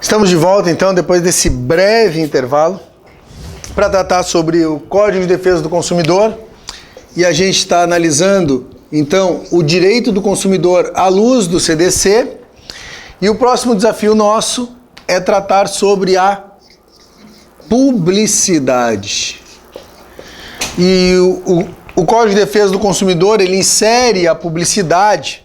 Estamos de volta, então, depois desse breve intervalo, para tratar sobre o Código de Defesa do Consumidor. E a gente está analisando, então, o direito do consumidor à luz do CDC. E o próximo desafio nosso é tratar sobre a publicidade. E o Código de Defesa do Consumidor, ele insere a publicidade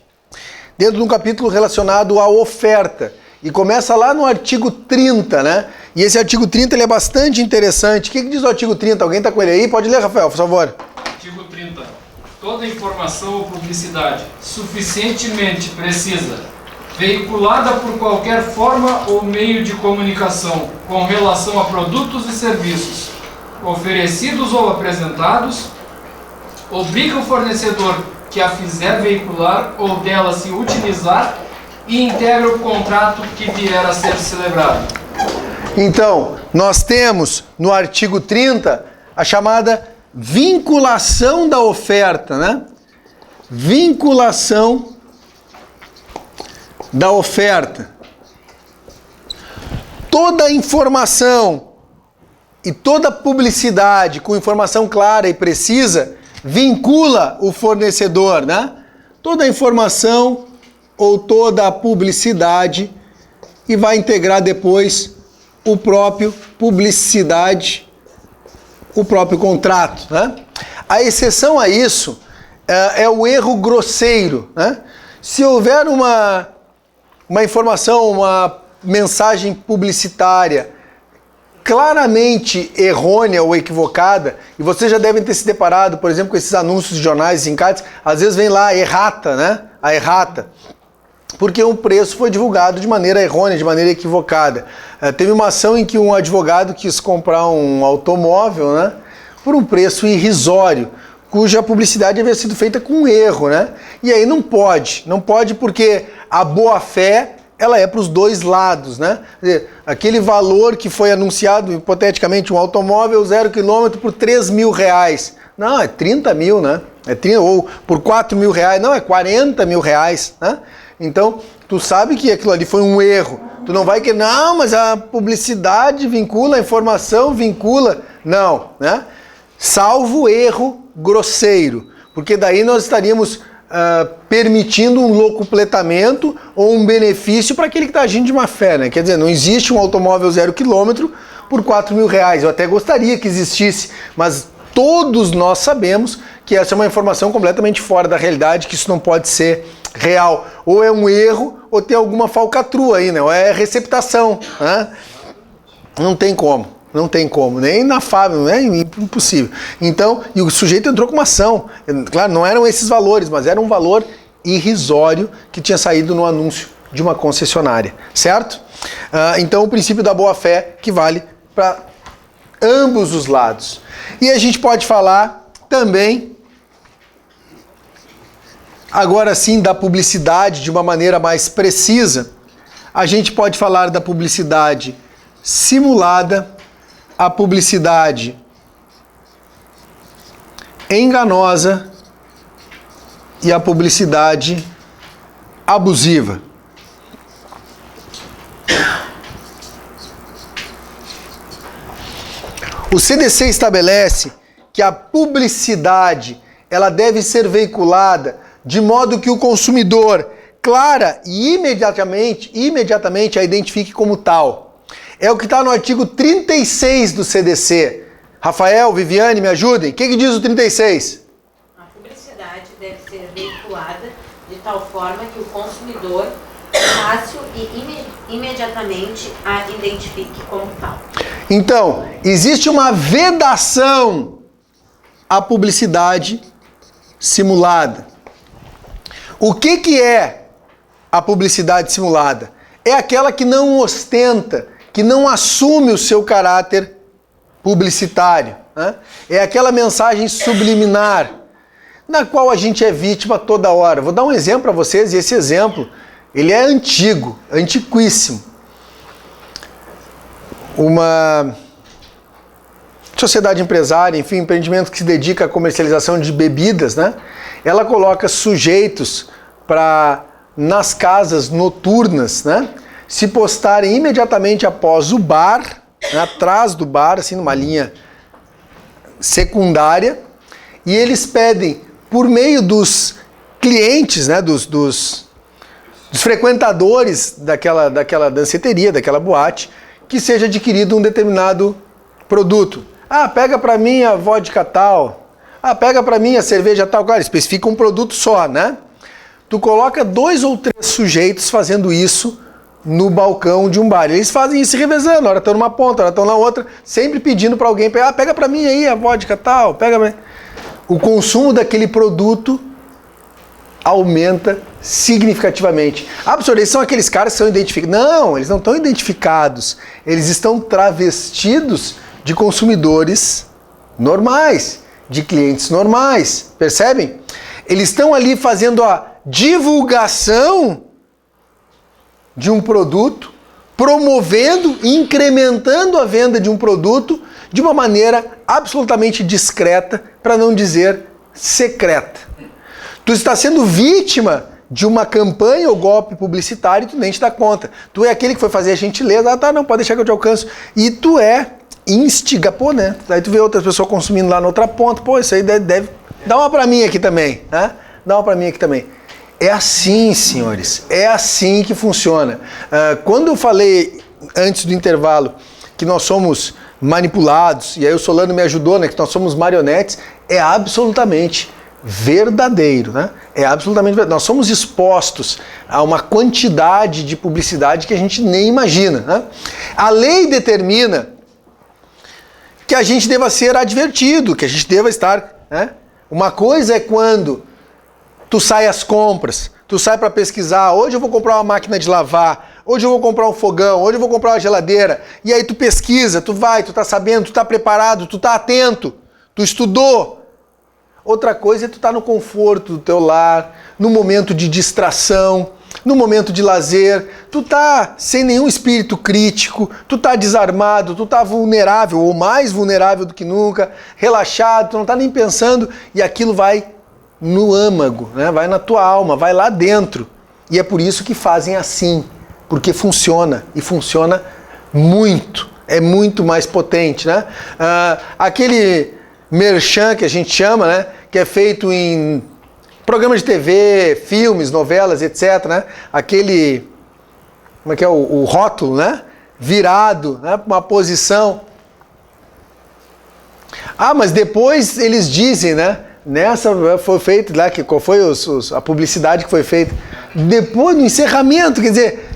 dentro de um capítulo relacionado à oferta. E começa lá no artigo 30, né? E esse artigo 30 ele é bastante interessante. O que diz o artigo 30? Alguém está com ele aí? Pode ler, Rafael, por favor. Artigo 30. Toda informação ou publicidade suficientemente precisa, veiculada por qualquer forma ou meio de comunicação com relação a produtos e serviços oferecidos ou apresentados, obriga o fornecedor que a fizer veicular ou dela se utilizar e integra o contrato que vier a ser celebrado. Então, nós temos no artigo 30 a chamada vinculação da oferta, né? Vinculação da oferta. Toda informação e toda publicidade com informação clara e precisa vincula o fornecedor, né? Toda informação ou toda a publicidade e vai integrar depois o próprio publicidade, o próprio contrato, né? A exceção a isso é o erro grosseiro, né? Se houver uma informação, uma mensagem publicitária claramente errônea ou equivocada, e vocês já devem ter se deparado, por exemplo, com esses anúncios de jornais e encartes, às vezes vem lá a errata, né? A errata. Porque um preço foi divulgado de maneira errônea, de maneira equivocada. Teve uma ação em que um advogado quis comprar um automóvel, né, por um preço irrisório, cuja publicidade havia sido feita com um erro, né? E aí não pode porque a boa-fé ela é para os dois lados, né? Quer dizer, aquele valor que foi anunciado, hipoteticamente, um automóvel 0 km por R$3.000. Não, é 30 mil, né? Ou por R$4.000, não, é 40 mil reais, né? Então, tu sabe que aquilo ali foi um erro. Tu não vai que não, mas a publicidade vincula, a informação vincula. Não, né? Salvo erro grosseiro, porque daí nós estaríamos permitindo um locupletamento ou um benefício para aquele que está agindo de má fé, né? Quer dizer, não existe um automóvel 0 km por R$4.000. Eu até gostaria que existisse, mas todos nós sabemos que essa é uma informação completamente fora da realidade, que isso não pode ser real. Ou é um erro, ou tem alguma falcatrua aí, né? Ou é receptação, né? Não tem como, nem na fábrica, né? Impossível. Então, e o sujeito entrou com uma ação. Claro, não eram esses valores, mas era um valor irrisório que tinha saído no anúncio de uma concessionária, certo? Então, o princípio da boa-fé que vale para ambos os lados. E a gente pode falar também, agora sim, da publicidade de uma maneira mais precisa. A gente pode falar da publicidade simulada, a publicidade enganosa e a publicidade abusiva. O CDC estabelece que a publicidade ela deve ser veiculada de modo que o consumidor clara e imediatamente a identifique como tal. É o que está no artigo 36 do CDC. Rafael, Viviane, me ajudem. O que diz o 36? A publicidade deve ser veiculada de tal forma que o consumidor fácil e imediatamente a identifique como tal. Então, existe uma vedação à publicidade simulada. O que é a publicidade simulada? É aquela que não ostenta, que não assume o seu caráter publicitário, né? É aquela mensagem subliminar, na qual a gente é vítima toda hora. Vou dar um exemplo para vocês, e esse exemplo, ele é antigo, antiquíssimo. Uma sociedade empresária, enfim, empreendimento que se dedica à comercialização de bebidas, né? Ela coloca sujeitos nas casas noturnas, né, se postarem imediatamente após o bar, né, atrás do bar, assim, numa linha secundária, e eles pedem, por meio dos clientes, né, dos frequentadores daquela danceteria, daquela boate, que seja adquirido um determinado produto. Ah, pega pra mim a vodka tal. Ah, pega pra mim a cerveja tal. Claro, especifica um produto só, né? Tu coloca 2 ou 3 sujeitos fazendo isso no balcão de um bar. Eles fazem isso revezando, hora estão numa ponta, hora estão na outra, sempre pedindo para alguém pegar, pega para mim aí a vodka tal, pega pra mim. O consumo daquele produto aumenta significativamente. Ah, professor, eles são aqueles caras que são identificados. Não, eles não estão identificados. Eles estão travestidos de consumidores normais, de clientes normais, percebem? Eles estão ali fazendo a divulgação de um produto, promovendo, incrementando a venda de um produto de uma maneira absolutamente discreta, para não dizer secreta. Tu está sendo vítima de uma campanha ou golpe publicitário e tu nem te dá conta. Tu é aquele que foi fazer a gentileza, ah tá, não, pode deixar que eu te alcanço. E tu instiga, pô, né? Aí tu vê outras pessoas consumindo lá na outra ponta, pô, isso aí deve... Dá uma pra mim aqui também, né? Dá uma pra mim aqui também. É assim, senhores, é assim que funciona. Quando eu falei antes do intervalo que nós somos manipulados, e aí o Solano me ajudou, né, que nós somos marionetes, é absolutamente verdadeiro, né? É absolutamente verdadeiro. Nós somos expostos a uma quantidade de publicidade que a gente nem imagina, né? A lei determina que a gente deva ser advertido, que a gente deva estar, né? Uma coisa é quando tu sai às compras, tu sai para pesquisar, hoje eu vou comprar uma máquina de lavar, hoje eu vou comprar um fogão, hoje eu vou comprar uma geladeira, e aí tu pesquisa, tu vai, tu tá sabendo, tu tá preparado, tu tá atento, tu estudou. Outra coisa é tu tá no conforto do teu lar, no momento de distração, no momento de lazer, tu tá sem nenhum espírito crítico, tu tá desarmado, tu tá vulnerável, ou mais vulnerável do que nunca, relaxado, tu não tá nem pensando, e aquilo vai no âmago, né? Vai na tua alma, vai lá dentro. E é por isso que fazem assim, porque funciona, e funciona muito, é muito mais potente, né? Aquele merchan que a gente chama, né? Que é feito em programas de TV, filmes, novelas, etc, né? Aquele, como é que é, o rótulo, né? Virado, né? Uma posição. Ah, mas depois eles dizem, né? Nessa foi feito lá, qual foi a publicidade que foi feita. Depois, no encerramento, quer dizer,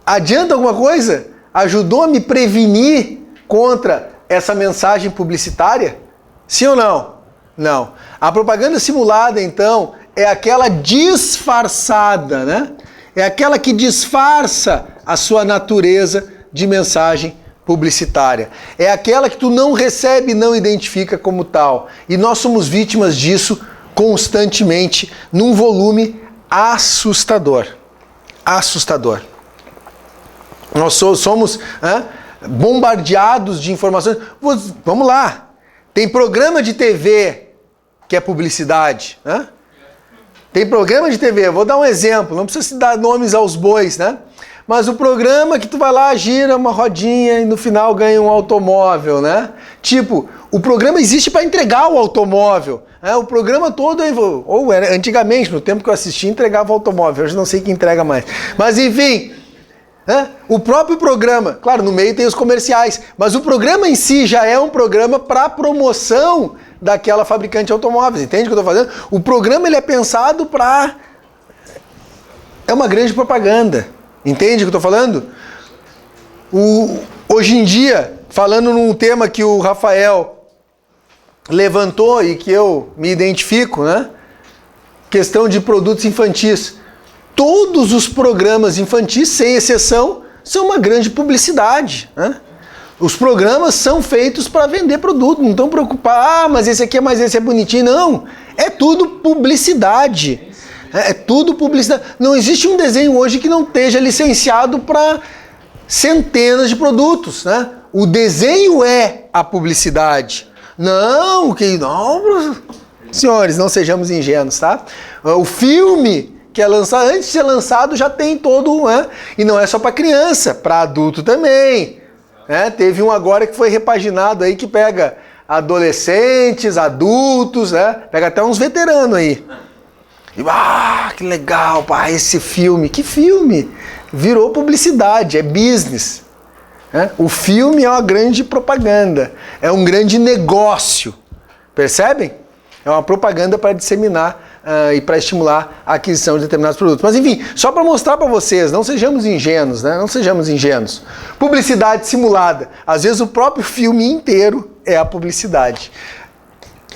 adianta alguma coisa? Ajudou a me prevenir contra essa mensagem publicitária? Sim ou não? Não. A propaganda simulada, então, é aquela disfarçada, né? É aquela que disfarça a sua natureza de mensagem publicitária. É aquela que tu não recebe e não identifica como tal. E nós somos vítimas disso constantemente, num volume assustador. Assustador. Nós somos bombardeados de informações. Vamos lá. Tem programa de TV que é publicidade, né? Tem programa de TV, vou dar um exemplo, não precisa se dar nomes aos bois, né? Mas o programa que tu vai lá, gira uma rodinha e no final ganha um automóvel, né? Tipo, o programa existe para entregar o automóvel. Né? O programa todo, ou era, antigamente, no tempo que eu assisti, entregava o automóvel. Hoje não sei quem entrega mais. Mas enfim, né? O próprio programa, claro, no meio tem os comerciais, mas o programa em si já é um programa para promoção daquela fabricante de automóveis. Entende o que eu estou fazendo? O programa ele é pensado para... É uma grande propaganda. Entende o que eu estou falando? Hoje em dia, falando num tema que o Rafael levantou e que eu me identifico, né? Questão de produtos infantis. Todos os programas infantis, sem exceção, são uma grande publicidade, né? Os programas são feitos para vender produto, não estão preocupados, mas esse aqui é bonitinho. Não, é tudo publicidade. É tudo publicidade. Não existe um desenho hoje que não esteja licenciado para centenas de produtos, né? O desenho é a publicidade. Não, senhores, não sejamos ingênuos, tá? O filme que é lançado, antes de ser lançado já tem todo, né? E não é só para criança, para adulto também. Né? Teve um agora que foi repaginado aí que pega adolescentes, adultos, né? Pega até uns veteranos aí. E, que legal, pá, esse filme. Que filme? Virou publicidade, é business. Né? O filme é uma grande propaganda, é um grande negócio. Percebem? É uma propaganda para disseminar e para estimular a aquisição de determinados produtos. Mas enfim, só para mostrar para vocês, não sejamos ingênuos, né? Não sejamos ingênuos. Publicidade simulada. Às vezes o próprio filme inteiro é a publicidade.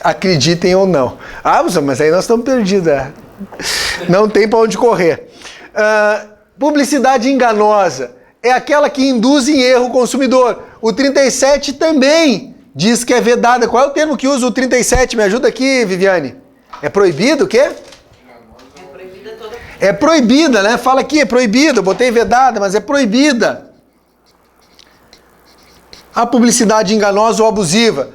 Acreditem ou não. Mas aí nós estamos perdidos. Não tem para onde correr. Publicidade enganosa. É aquela que induz em erro o consumidor. O 37 também diz que é vedada. Qual é o termo que usa o 37? Me ajuda aqui, Viviane. É proibido o quê? É proibida toda. É proibida, né? Fala aqui, é proibida. Eu botei vedada, mas é proibida. A publicidade enganosa ou abusiva.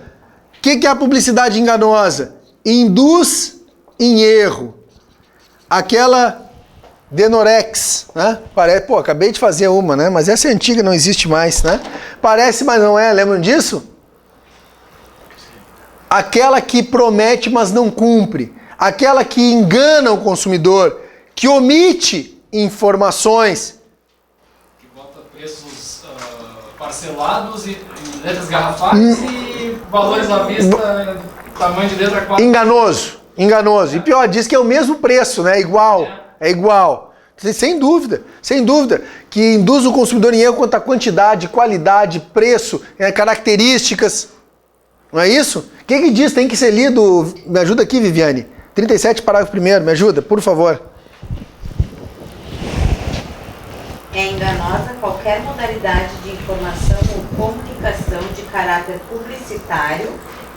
O que é a publicidade enganosa? Induz em erro. Aquela Denorex, né? Parece, acabei de fazer uma, né? Mas essa é antiga, não existe mais, né? Parece, mas não é. Lembram disso? Aquela que promete, mas não cumpre. Aquela que engana o consumidor, que omite informações. Que bota preços parcelados e letras garrafais e valores à vista, tamanho de letra 4. Enganoso. E pior, diz que é o mesmo preço, né? É igual. Sem dúvida, que induz o consumidor em erro quanto à quantidade, qualidade, preço, características. Não é isso? O que diz? Tem que ser lido. Me ajuda aqui, Viviane. 37, parágrafo 1º. Me ajuda, por favor. É enganosa qualquer modalidade de informação ou comunicação de caráter publicitário,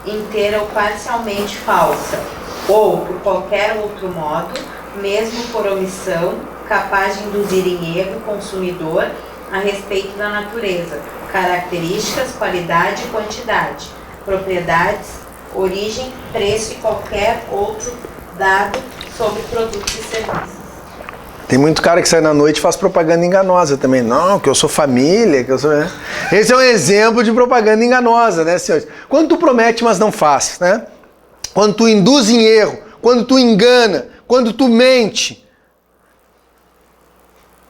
inteira ou parcialmente falsa, ou por qualquer outro modo, mesmo por omissão, capaz de induzir em erro o consumidor a respeito da natureza, características, qualidade e quantidade, propriedades, origem, preço e qualquer outro dado sobre produtos e serviços. Tem muito cara que sai na noite e faz propaganda enganosa também. Não, que eu sou família, que eu sou... Esse é um exemplo de propaganda enganosa, né, senhores? Quando tu promete, mas não faz, né? Quando tu induz em erro, quando tu engana, quando tu mente.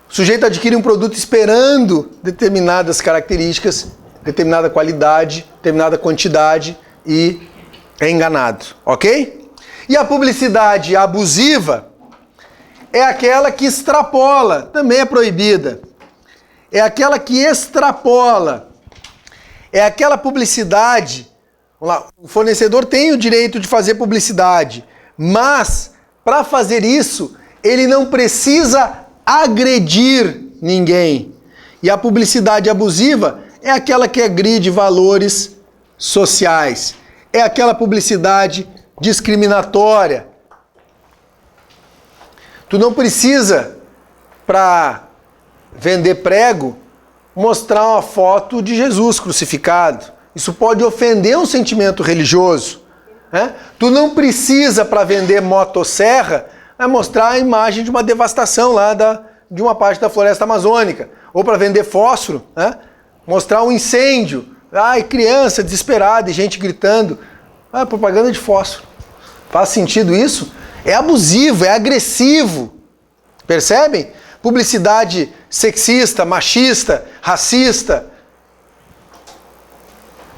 O sujeito adquire um produto esperando determinadas características, determinada qualidade, determinada quantidade e é enganado, ok? E a publicidade abusiva é aquela que extrapola, também é proibida. É aquela que extrapola. É aquela publicidade, vamos lá, o fornecedor tem o direito de fazer publicidade, mas para fazer isso, ele não precisa agredir ninguém. E a publicidade abusiva é aquela que agride valores sociais. É aquela publicidade discriminatória. Tu não precisa, para vender prego, mostrar uma foto de Jesus crucificado. Isso pode ofender um sentimento religioso. Né? Tu não precisa, para vender motosserra, mostrar a imagem de uma devastação lá de uma parte da floresta amazônica. Ou para vender fósforo, né? Mostrar um incêndio. Ai, criança desesperada e gente gritando. Propaganda de fósforo. Faz sentido isso? É abusivo, é agressivo. Percebem? Publicidade sexista, machista, racista.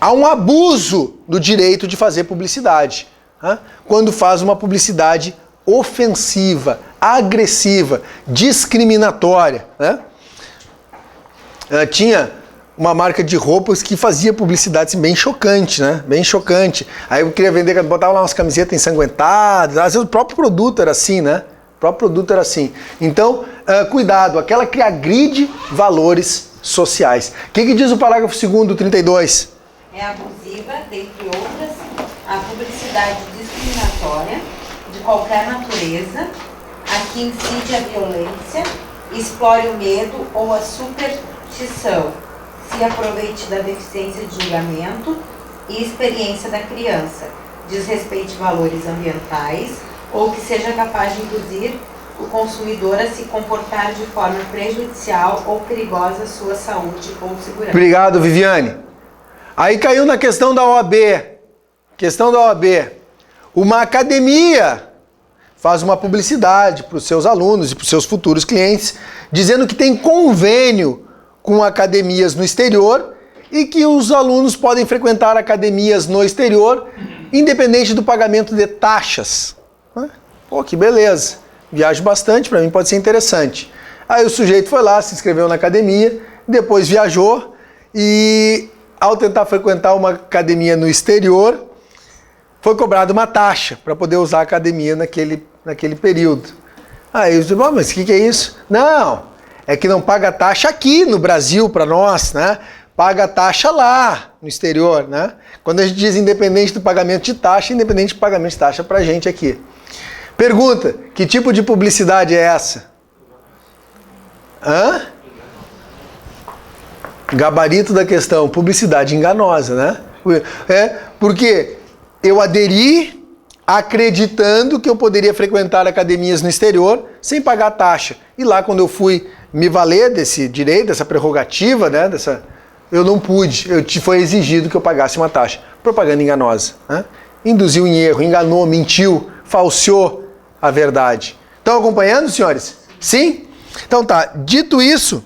Há um abuso do direito de fazer publicidade. Quando faz uma publicidade ofensiva, agressiva, discriminatória. Tinha uma marca de roupas que fazia publicidade assim, bem chocante, né? Bem chocante. Aí eu queria vender, botava lá umas camisetas ensanguentadas, às vezes o próprio produto era assim, né? O próprio produto era assim. Então, cuidado, aquela que agride valores sociais. O que diz o parágrafo 2º do 32? É abusiva, dentre outras, a publicidade discriminatória de qualquer natureza, a que incide a violência, explore o medo ou a superstição, se aproveite da deficiência de julgamento e experiência da criança, desrespeite valores ambientais ou que seja capaz de induzir o consumidor a se comportar de forma prejudicial ou perigosa à sua saúde ou segurança. Obrigado, Viviane. Aí caiu na questão da OAB. Questão da OAB. Uma academia faz uma publicidade para os seus alunos e para os seus futuros clientes, dizendo que tem convênio com academias no exterior e que os alunos podem frequentar academias no exterior, independente do pagamento de taxas. Pô, que beleza. Viajo bastante, para mim pode ser interessante. Aí o sujeito foi lá, se inscreveu na academia, depois viajou e, ao tentar frequentar uma academia no exterior, foi cobrada uma taxa para poder usar a academia naquele período. Aí eu disse, mas o que é isso? Não, é que não paga taxa aqui no Brasil para nós, né? Paga taxa lá no exterior, né? Quando a gente diz independente do pagamento de taxa, independente do pagamento de taxa para a gente aqui. Pergunta, que tipo de publicidade é essa? Hã? Gabarito da questão, publicidade enganosa, né? Porque eu aderi acreditando que eu poderia frequentar academias no exterior sem pagar taxa. E lá, quando eu fui me valer desse direito, dessa prerrogativa, né? Eu não pude, foi exigido que eu pagasse uma taxa. Propaganda enganosa, né? Induziu em erro, enganou, mentiu, falseou a verdade. Estão acompanhando, senhores? Sim? Então tá, dito isso,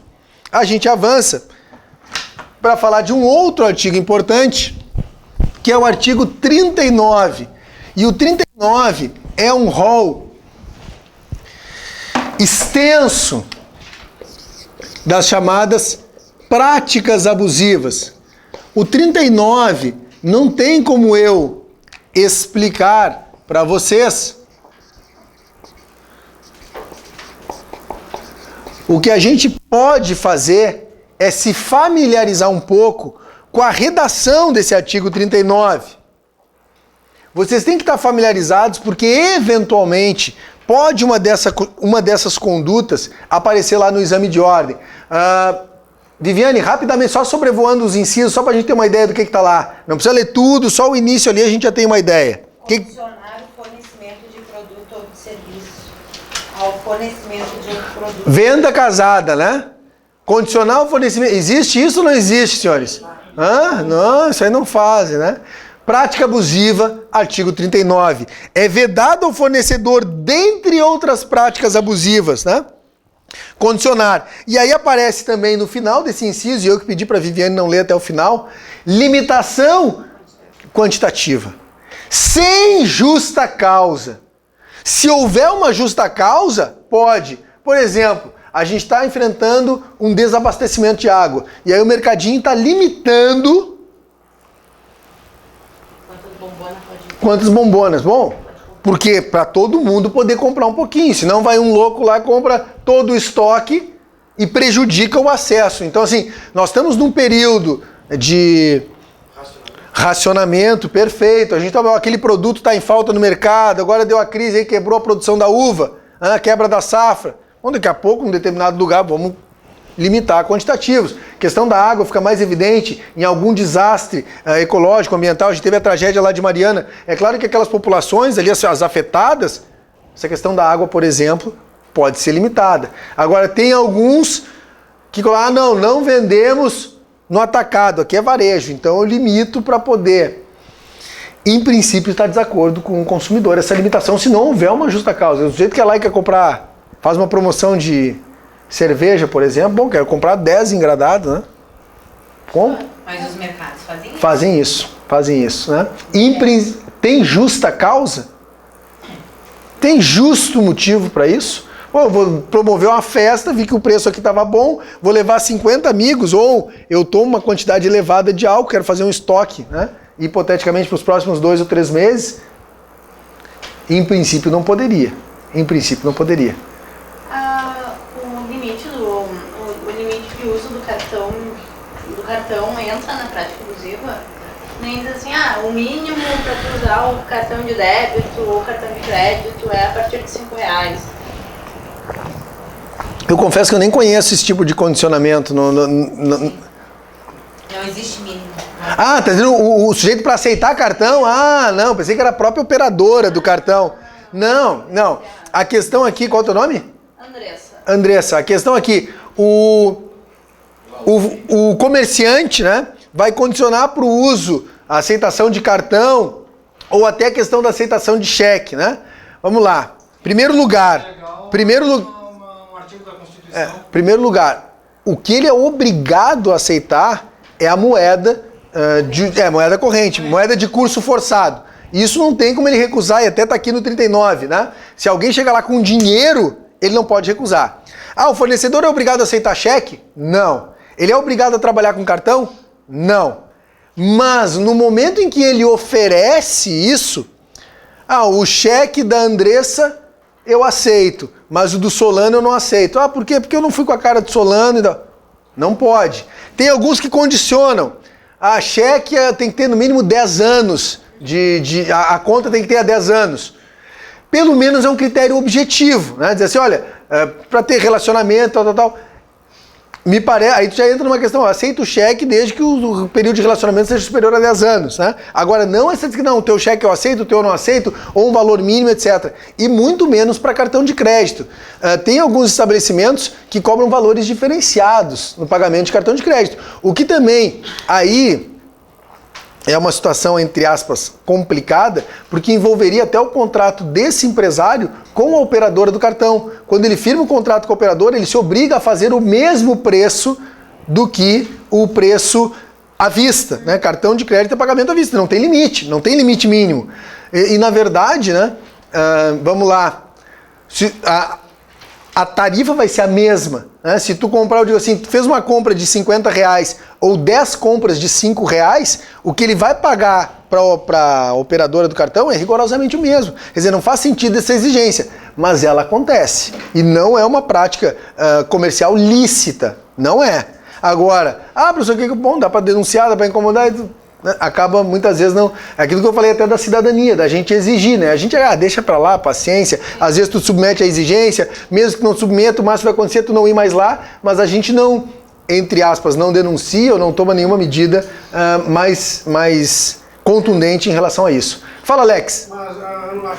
a gente avança para falar de um outro artigo importante, que é o artigo 39. E o 39 é um rol extenso das chamadas práticas abusivas. O 39 não tem como eu explicar para vocês. O que a gente pode fazer é se familiarizar um pouco com a redação desse artigo 39. Vocês têm que estar familiarizados porque, eventualmente, pode uma dessas condutas aparecer lá no exame de ordem. Viviane, rapidamente, só sobrevoando os incisos, só para a gente ter uma ideia do que está lá. Não precisa ler tudo, só o início ali a gente já tem uma ideia. Condicionar o fornecimento de produto ou de serviço ao fornecimento de outro produto. Venda casada, né? Condicionar o fornecimento. Existe isso ou não existe, senhores? Não, isso aí não fazem, né? Prática abusiva, artigo 39. É vedado ao fornecedor, dentre outras práticas abusivas, né? Condicionar. E aí aparece também no final desse inciso, e eu que pedi para a Viviane não ler até o final, limitação quantitativa. Sem justa causa. Se houver uma justa causa, pode. Por exemplo, a gente está enfrentando um desabastecimento de água. E aí o mercadinho está limitando... Quantas bombonas? Bom, porque para todo mundo poder comprar um pouquinho. Senão vai um louco lá, compra todo o estoque e prejudica o acesso. Então, assim, nós estamos num período de racionamento perfeito. A gente aquele produto está em falta no mercado, agora deu a crise aí, quebrou a produção da uva, quebra da safra. Bom, daqui a pouco, em determinado lugar, vamos limitar quantitativos. A questão da água fica mais evidente em algum desastre ecológico, ambiental. A gente teve a tragédia lá de Mariana. É claro que aquelas populações ali, as afetadas, essa questão da água, por exemplo, pode ser limitada. Agora, tem alguns que falam, não vendemos no atacado, aqui é varejo, então eu limito para poder, em princípio, estar de desacordo com o consumidor. Essa limitação, se não houver uma justa causa. O sujeito que é lá e quer comprar, faz uma promoção de cerveja, por exemplo, bom, quero comprar 10 engradados, né? Compra. Mas os mercados fazem isso? Fazem isso, né? Tem justa causa? Tem justo motivo para isso? Eu vou promover uma festa, vi que o preço aqui estava bom, vou levar 50 amigos, ou eu tomo uma quantidade elevada de álcool, quero fazer um estoque, né? Hipoteticamente para os próximos 2 ou 3 meses. Em princípio não poderia. O limite de uso do cartão entra na prática abusiva. Nem diz assim, o mínimo para tu usar o cartão de débito ou cartão de crédito é a partir de R$5. Eu confesso que eu nem conheço esse tipo de condicionamento. Não existe mínimo. Tá dizendo o sujeito para aceitar cartão? Não, pensei que era a própria operadora do cartão. Não. A questão aqui, qual é o teu nome? Andressa, a questão aqui, o comerciante, né, vai condicionar para o uso a aceitação de cartão ou até a questão da aceitação de cheque, né? Vamos lá. Primeiro lugar, Um artigo da Constituição. primeiro lugar, o que ele é obrigado a aceitar é a moeda, moeda corrente, moeda de curso forçado. Isso não tem como ele recusar, e até está aqui no 39, né? Se alguém chega lá com dinheiro, ele não pode recusar. Ah, o fornecedor é obrigado a aceitar cheque? Não. Ele é obrigado a trabalhar com cartão? Não. Mas no momento em que ele oferece isso, o cheque da Andressa eu aceito, mas o do Solano eu não aceito. Ah, por quê? Porque eu não fui com a cara do Solano. Não pode. Tem alguns que condicionam. A cheque tem que ter no mínimo 10 anos. A conta tem que ter há 10 anos. Pelo menos é um critério objetivo, né? Dizer assim, olha, para ter relacionamento, tal. Me parece, aí tu já entra numa questão, aceita o cheque desde que o período de relacionamento seja superior a 10 anos, né? Agora, não é que não, o teu cheque eu aceito, o teu eu não aceito, ou um valor mínimo, etc. E muito menos para cartão de crédito. Tem alguns estabelecimentos que cobram valores diferenciados no pagamento de cartão de crédito. O que também, aí, é uma situação, entre aspas, complicada, porque envolveria até o contrato desse empresário com a operadora do cartão. Quando ele firma o contrato com a operadora, ele se obriga a fazer o mesmo preço do que o preço à vista, né? Cartão de crédito é pagamento à vista, não tem limite mínimo. E na verdade, né, vamos lá, a tarifa vai ser a mesma, né? Se tu comprar, eu digo assim, tu fez uma compra de R$50 ou 10 compras de R$5, o que ele vai pagar para a operadora do cartão é rigorosamente o mesmo. Quer dizer, não faz sentido essa exigência, mas ela acontece. E não é uma prática comercial lícita, não é. Agora, professor, que bom, dá para denunciar, dá para incomodar, acaba muitas vezes não... É aquilo que eu falei até da cidadania, da gente exigir, né? A gente, deixa pra lá, paciência, às vezes tu submete a exigência, mesmo que não submeta, o máximo que vai acontecer tu não ir mais lá, mas a gente não, entre aspas, não denuncia ou não toma nenhuma medida mais contundente em relação a isso. Fala, Alex. Mas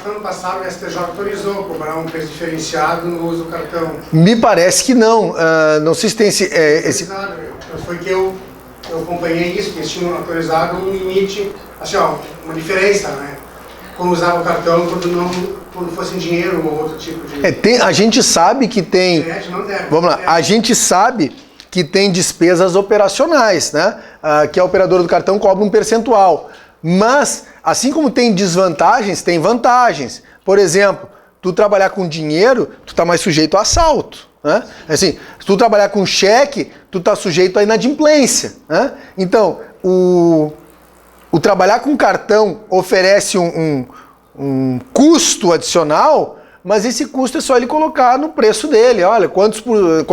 ano passado o STJ autorizou cobrar um preço diferenciado no uso do cartão. Me parece que não. Não sei se tem esse... Foi que eu acompanhei isso, que eles tinham autorizado um limite, assim, uma diferença, né? Como usava o cartão quando fosse em dinheiro ou outro tipo de... a gente sabe que tem... Vamos lá, a gente sabe que tem despesas operacionais, né? Que a operadora do cartão cobra um percentual. Mas, assim como tem desvantagens, tem vantagens. Por exemplo, tu trabalhar com dinheiro, tu tá mais sujeito a assalto, né? Assim, se tu trabalhar com cheque, tu tá sujeito a inadimplência, né? Então, o trabalhar com cartão oferece um custo adicional, mas esse custo é só ele colocar no preço dele. Olha, qual é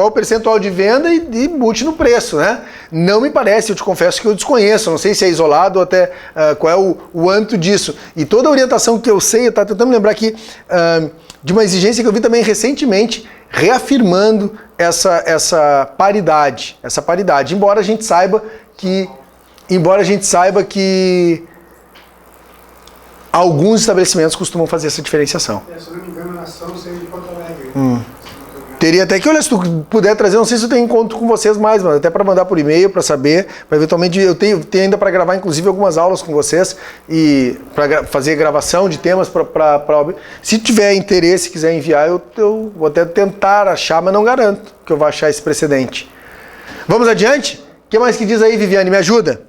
o percentual de venda e bote no preço, né? Não me parece, eu te confesso que eu desconheço, não sei se é isolado ou até qual é o âmbito disso. E toda a orientação que eu sei, eu estava tentando lembrar aqui de uma exigência que eu vi também recentemente, reafirmando essa paridade, embora a gente saiba que alguns estabelecimentos costumam fazer essa diferenciação. Se não me engano, a ação seria de Porto Alegre. Teria até que, olha, se tu puder trazer, não sei se eu tenho encontro com vocês mais, mas até para mandar por e-mail, para saber, para eventualmente, eu tenho ainda para gravar, inclusive, algumas aulas com vocês, e para fazer gravação de temas para... Se tiver interesse, quiser enviar, eu vou até tentar achar, mas não garanto que eu vou achar esse precedente. Vamos adiante? O que mais que diz aí, Viviane? Me ajuda?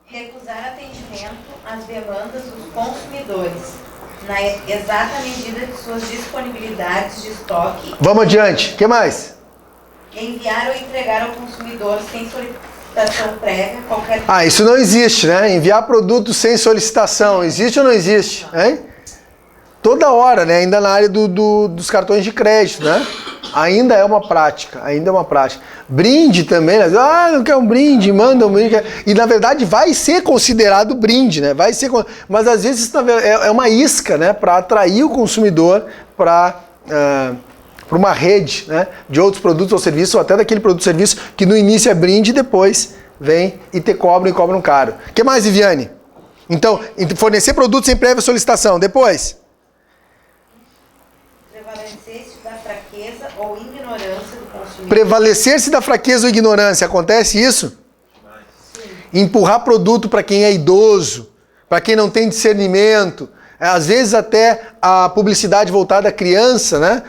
Recusar atendimento às demandas dos consumidores, na exata medida de suas disponibilidades de estoque. Vamos adiante. O que mais? Enviar ou entregar ao consumidor sem solicitação prévia qualquer... Isso não existe, né? Enviar produto sem solicitação. Existe ou não existe? Hein? Toda hora, né? Ainda na área dos cartões de crédito, né? Ainda é uma prática. Brinde também, né? Não quer um brinde, manda um brinde. E na verdade vai ser considerado brinde, né? Mas às vezes isso é uma isca, né? Para atrair o consumidor para uma rede, né? De outros produtos ou serviços, ou até daquele produto ou serviço que no início é brinde e depois vem e te cobram caro. O que mais, Viviane? Então, fornecer produtos sem prévia solicitação. Depois? Prevalecer-se da fraqueza ou ignorância do consumidor. Prevalecer-se da fraqueza ou ignorância, acontece isso? Empurrar produto para quem é idoso, para quem não tem discernimento, às vezes até a publicidade voltada à criança, né?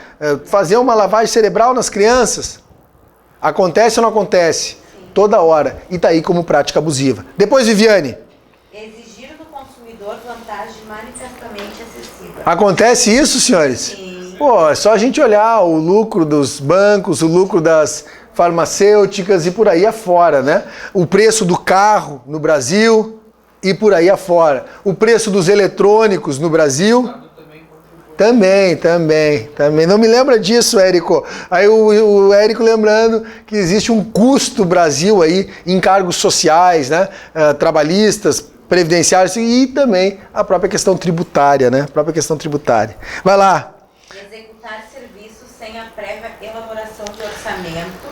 Fazer uma lavagem cerebral nas crianças. Acontece ou não acontece? Sim. Toda hora. E tá aí como prática abusiva. Depois, Viviane. Exigir do consumidor vantagem manifestamente excessiva. Acontece isso, senhores? Sim. Pô, é só a gente olhar o lucro dos bancos, o lucro das farmacêuticas e por aí afora, né? O preço do carro no Brasil e por aí afora. O preço dos eletrônicos no Brasil. Também. Não me lembra disso, Érico. Aí o Érico lembrando que existe um custo Brasil aí em cargos sociais, né? Trabalhistas, previdenciários e também a própria questão tributária, né? Vai lá. Executar serviços sem a prévia elaboração de orçamento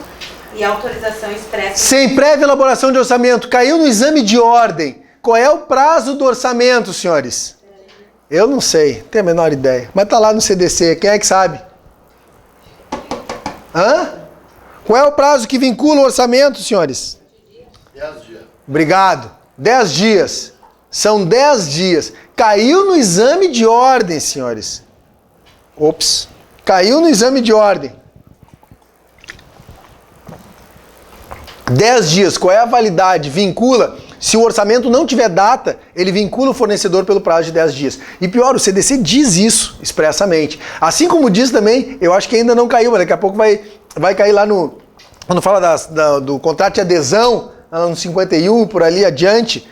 e autorização expressa. Sem prévia elaboração de orçamento. Caiu no exame de ordem. Qual é o prazo do orçamento, senhores? Eu não sei, tenho a menor ideia. Mas tá lá no CDC, quem é que sabe? Hã? Qual é o prazo que vincula o orçamento, senhores? 10 dias. Obrigado. 10 dias. São 10 dias. Caiu no exame de ordem, senhores. Ops. Caiu no exame de ordem. 10 dias. Qual é a validade? Vincula. Se o orçamento não tiver data, ele vincula o fornecedor pelo prazo de 10 dias. E pior, o CDC diz isso expressamente. Assim como diz também, eu acho que ainda não caiu, mas daqui a pouco vai cair lá no... Quando fala do contrato de adesão, no 51, por ali adiante,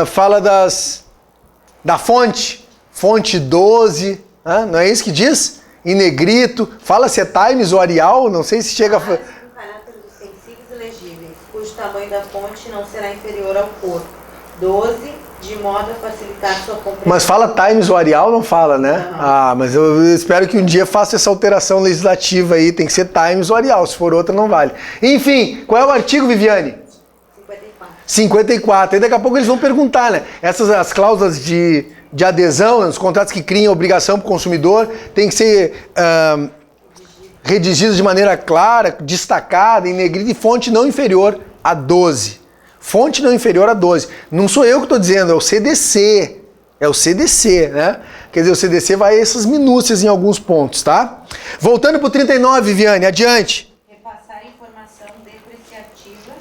fala da fonte. Fonte 12, não é isso que diz? Em negrito. Fala se é Times ou Arial, não sei se chega... Cujo tamanho da fonte não será inferior ao corpo. 12, de modo a facilitar sua compreensão. Mas fala Times ou Arial, não fala, né? Uhum. Ah, mas eu espero que um dia faça essa alteração legislativa aí, tem que ser Times ou Arial, se for outra não vale. Enfim, qual é o artigo, Viviane? 54. Aí daqui a pouco eles vão perguntar, né? As cláusulas de adesão, né, os contratos que criam obrigação para o consumidor, tem que ser... redigidos de maneira clara, destacada, em negrito e fonte não inferior a 12. Fonte não inferior a 12. Não sou eu que estou dizendo, é o CDC. É o CDC, né? Quer dizer, o CDC vai a essas minúcias em alguns pontos, tá? Voltando para o 39, Viviane, adiante. Repassar informação depreciativa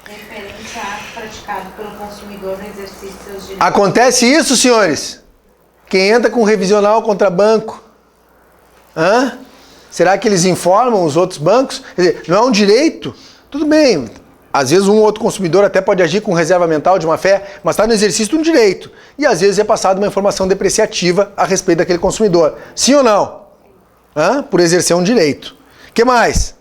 referente a ato praticado pelo consumidor no exercício de seus direitos. Acontece isso, senhores? Quem entra com revisional contra banco? Hã? Será que eles informam os outros bancos? Quer dizer, não é um direito? Tudo bem. Às vezes um ou outro consumidor até pode agir com reserva mental de má fé, mas está no exercício de um direito. E às vezes é passada uma informação depreciativa a respeito daquele consumidor. Sim ou não? Por exercer um direito. O que mais?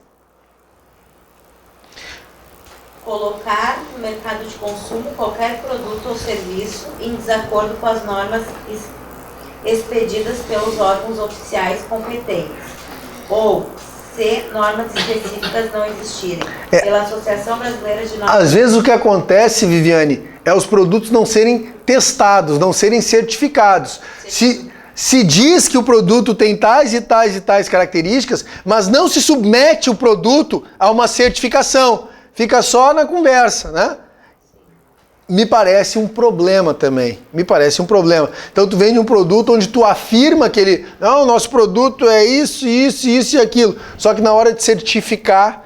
Colocar no mercado de consumo qualquer produto ou serviço em desacordo com as normas expedidas pelos órgãos oficiais competentes. Ou se normas específicas não existirem, pela Associação Brasileira de Normas. Às vezes o que acontece, Viviane, é os produtos não serem testados, não serem certificados. Se diz que o produto tem tais e tais e tais características, mas não se submete o produto a uma certificação. Fica só na conversa, né? Me parece um problema também. Então tu vende um produto onde tu afirma que ele... Não, nosso produto é isso, isso, isso e aquilo. Só que na hora de certificar,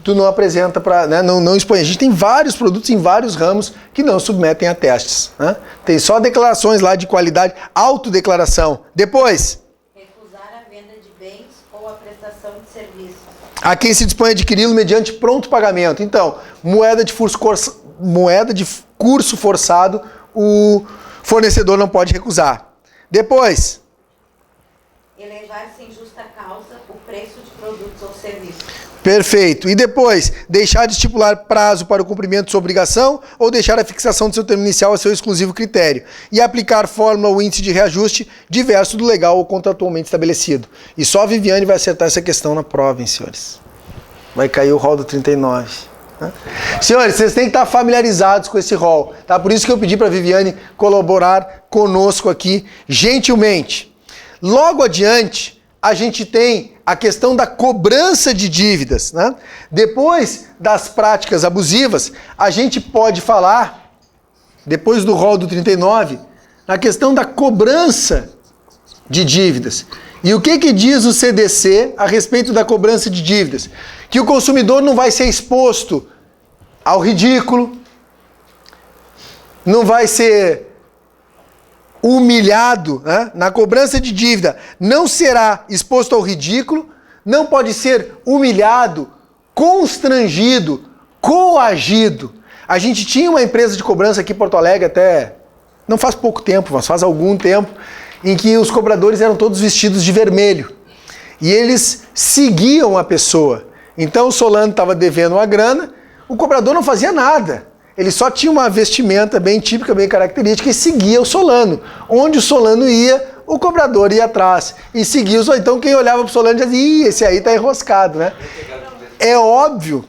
tu não apresenta para... Né? Não expõe. A gente tem vários produtos em vários ramos que não submetem a testes. Né? Tem só declarações lá de qualidade, autodeclaração. Depois... Recusar a venda de bens ou a prestação de serviços. A quem se dispõe a adquiri-lo mediante pronto pagamento. Então, moeda de curso forçado, o fornecedor não pode recusar. Depois. Elevar sem justa causa o preço de produtos ou serviços. Perfeito. E depois, deixar de estipular prazo para o cumprimento de sua obrigação ou deixar a fixação do seu termo inicial a seu exclusivo critério. E aplicar fórmula ou índice de reajuste diverso do legal ou contratualmente estabelecido. E só a Viviane vai acertar essa questão na prova, hein, senhores? Vai cair o rol do 39. Né? Senhores, vocês têm que estar familiarizados com esse rol. Tá? Por isso que eu pedi para a Viviane colaborar conosco aqui, gentilmente. Logo adiante, a gente tem a questão da cobrança de dívidas, né? Depois das práticas abusivas, a gente pode falar, depois do rol do 39, na questão da cobrança de dívidas. E o que diz o CDC a respeito da cobrança de dívidas? Que o consumidor não vai ser exposto ao ridículo, não vai ser humilhado, né? Na cobrança de dívida, não será exposto ao ridículo, não pode ser humilhado, constrangido, coagido. A gente tinha uma empresa de cobrança aqui em Porto Alegre até, não faz pouco tempo, mas faz algum tempo, em que os cobradores eram todos vestidos de vermelho. E eles seguiam a pessoa. Então o Solano estava devendo uma grana, o cobrador não fazia nada. Ele só tinha uma vestimenta bem típica, bem característica e seguia o Solano. Onde o Solano ia, o cobrador ia atrás. E seguia o Solano. Então quem olhava para o Solano dizia, ih, esse aí está enroscado, né? É óbvio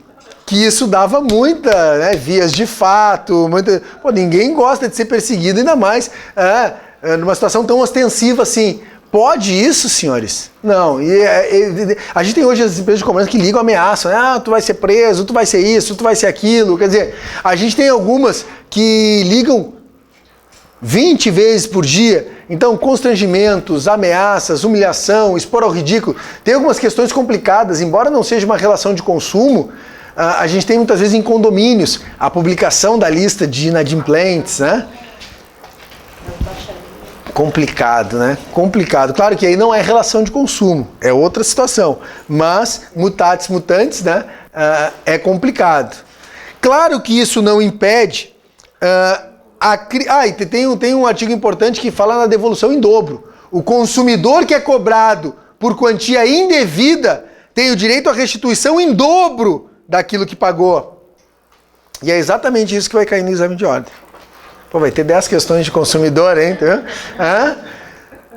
que isso dava muita, né, vias de fato, muita... Pô, ninguém gosta de ser perseguido, ainda mais numa situação tão ostensiva assim. Pode isso, senhores? Não. A gente tem hoje as empresas de cobrança que ligam, ameaçam. Ah, tu vai ser preso, tu vai ser isso, tu vai ser aquilo. Quer dizer, a gente tem algumas que ligam 20 vezes por dia. Então, constrangimentos, ameaças, humilhação, expor ao ridículo. Tem algumas questões complicadas, embora não seja uma relação de consumo, a gente tem muitas vezes em condomínios a publicação da lista de inadimplentes, né? Complicado, né? Complicado. Claro que aí não é relação de consumo, é outra situação. Mas, mutatis mutandis, né? É complicado. Claro que isso não impede... tem um artigo importante que fala na devolução em dobro. O consumidor que é cobrado por quantia indevida tem o direito à restituição em dobro daquilo que pagou. E é exatamente isso que vai cair no exame de ordem. Pô, vai ter 10 questões de consumidor, hein?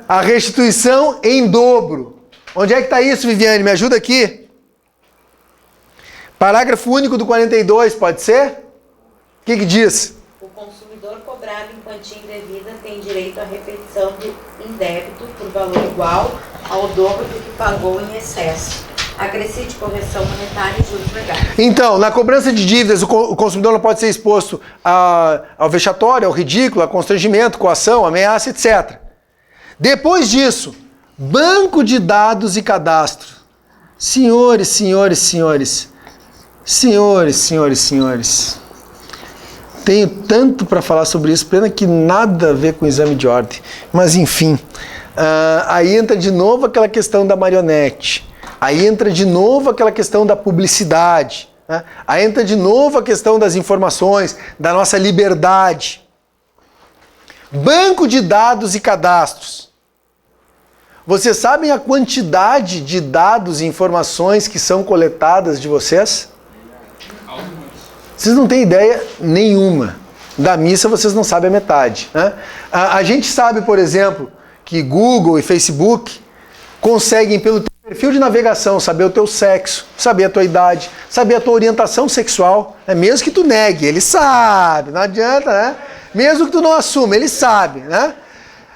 A restituição em dobro. Onde é que está isso, Viviane? Me ajuda aqui. Parágrafo único do 42, pode ser? O que diz? O consumidor cobrado em quantia indevida tem direito à repetição do indébito por valor igual ao dobro do que pagou em excesso. Acrescente correção monetária e juros legais. Então, na cobrança de dívidas, o consumidor não pode ser exposto ao vexatório, ao ridículo, a constrangimento, coação, ameaça, etc. Depois disso, banco de dados e cadastro. Senhores. Tenho tanto para falar sobre isso, pena que nada a ver com o exame de ordem. Mas, enfim, aí entra de novo aquela questão da marionete. Aí entra de novo aquela questão da publicidade, né? Aí entra de novo a questão das informações, da nossa liberdade. Banco de dados e cadastros. Vocês sabem a quantidade de dados e informações que são coletadas de vocês? Vocês não têm ideia nenhuma. Da missa vocês não sabem a metade, né? A gente sabe, por exemplo, que Google e Facebook conseguem pelo perfil de navegação saber o teu sexo, saber a tua idade, saber a tua orientação sexual, né? Mesmo que tu negue, ele sabe, não adianta, né? Mesmo que tu não assuma, ele sabe, né?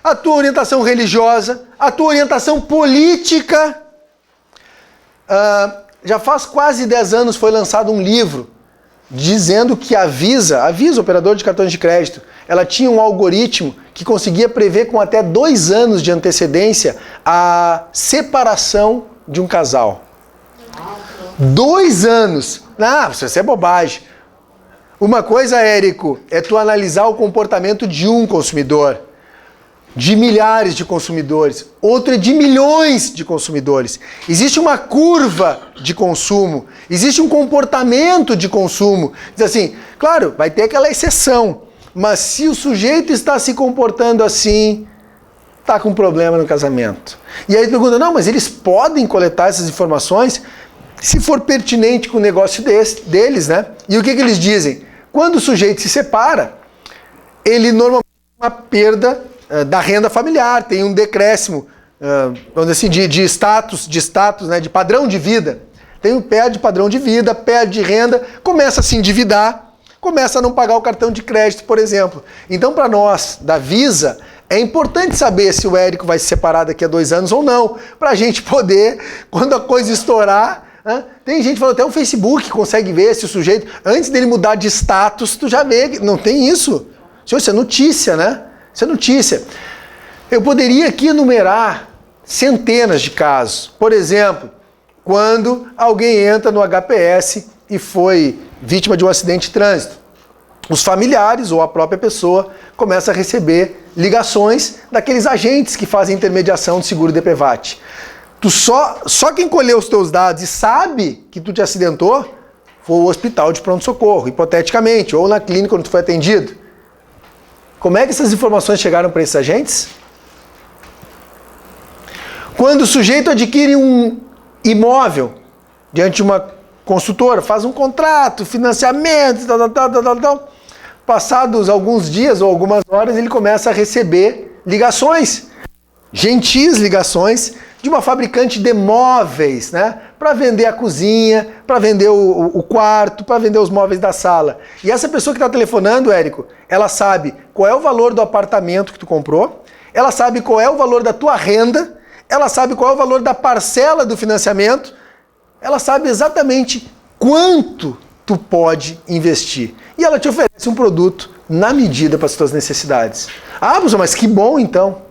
A tua orientação religiosa, a tua orientação política. Já faz quase 10 anos foi lançado um livro dizendo que a Visa, operador de cartões de crédito, ela tinha um algoritmo que conseguia prever com até 2 anos de antecedência a separação de um casal. 2 anos! Ah, isso é bobagem. Uma coisa, Érico, é tu analisar o comportamento de um consumidor, de milhares de consumidores, outro é de milhões de consumidores. Existe uma curva de consumo, existe um comportamento de consumo. Diz assim, claro, vai ter aquela exceção, mas se o sujeito está se comportando assim, está com problema no casamento. E aí pergunta, não, mas eles podem coletar essas informações se for pertinente com o negócio deles, né? E o que eles dizem? Quando o sujeito se separa, ele normalmente tem uma perda da renda familiar, tem um decréscimo, vamos dizer assim, de status, né, de padrão de vida. Perde padrão de vida, perde renda, começa a se endividar, começa a não pagar o cartão de crédito, por exemplo. Então, para nós, da Visa, É importante saber se o Érico vai se separar daqui a 2 anos ou não, para a gente poder, quando a coisa estourar... Tem gente falando, até o Facebook consegue ver se o sujeito, antes dele mudar de status, tu já vê, não tem isso. Isso é notícia, né? Isso é notícia. Eu poderia aqui enumerar centenas de casos. Por exemplo, quando alguém entra no HPS e foi vítima de um acidente de trânsito. Os familiares ou a própria pessoa começa a receber ligações daqueles agentes que fazem intermediação de seguro DPVAT. Só quem colheu os teus dados e sabe que tu te acidentou foi o hospital de pronto-socorro, hipoteticamente, ou na clínica onde tu foi atendido. Como é que essas informações chegaram para esses agentes? Quando o sujeito adquire um imóvel diante de uma construtora, faz um contrato, financiamento, tal. Passados alguns dias ou algumas horas, ele começa a receber ligações, gentis ligações, de uma fabricante de móveis, né? Para vender a cozinha, para vender o quarto, para vender os móveis da sala. E essa pessoa que está telefonando, Érico, ela sabe qual é o valor do apartamento que tu comprou, ela sabe qual é o valor da tua renda, ela sabe qual é o valor da parcela do financiamento, ela sabe exatamente quanto tu pode investir. E ela te oferece um produto na medida para as tuas necessidades. Ah, professor, mas que bom então.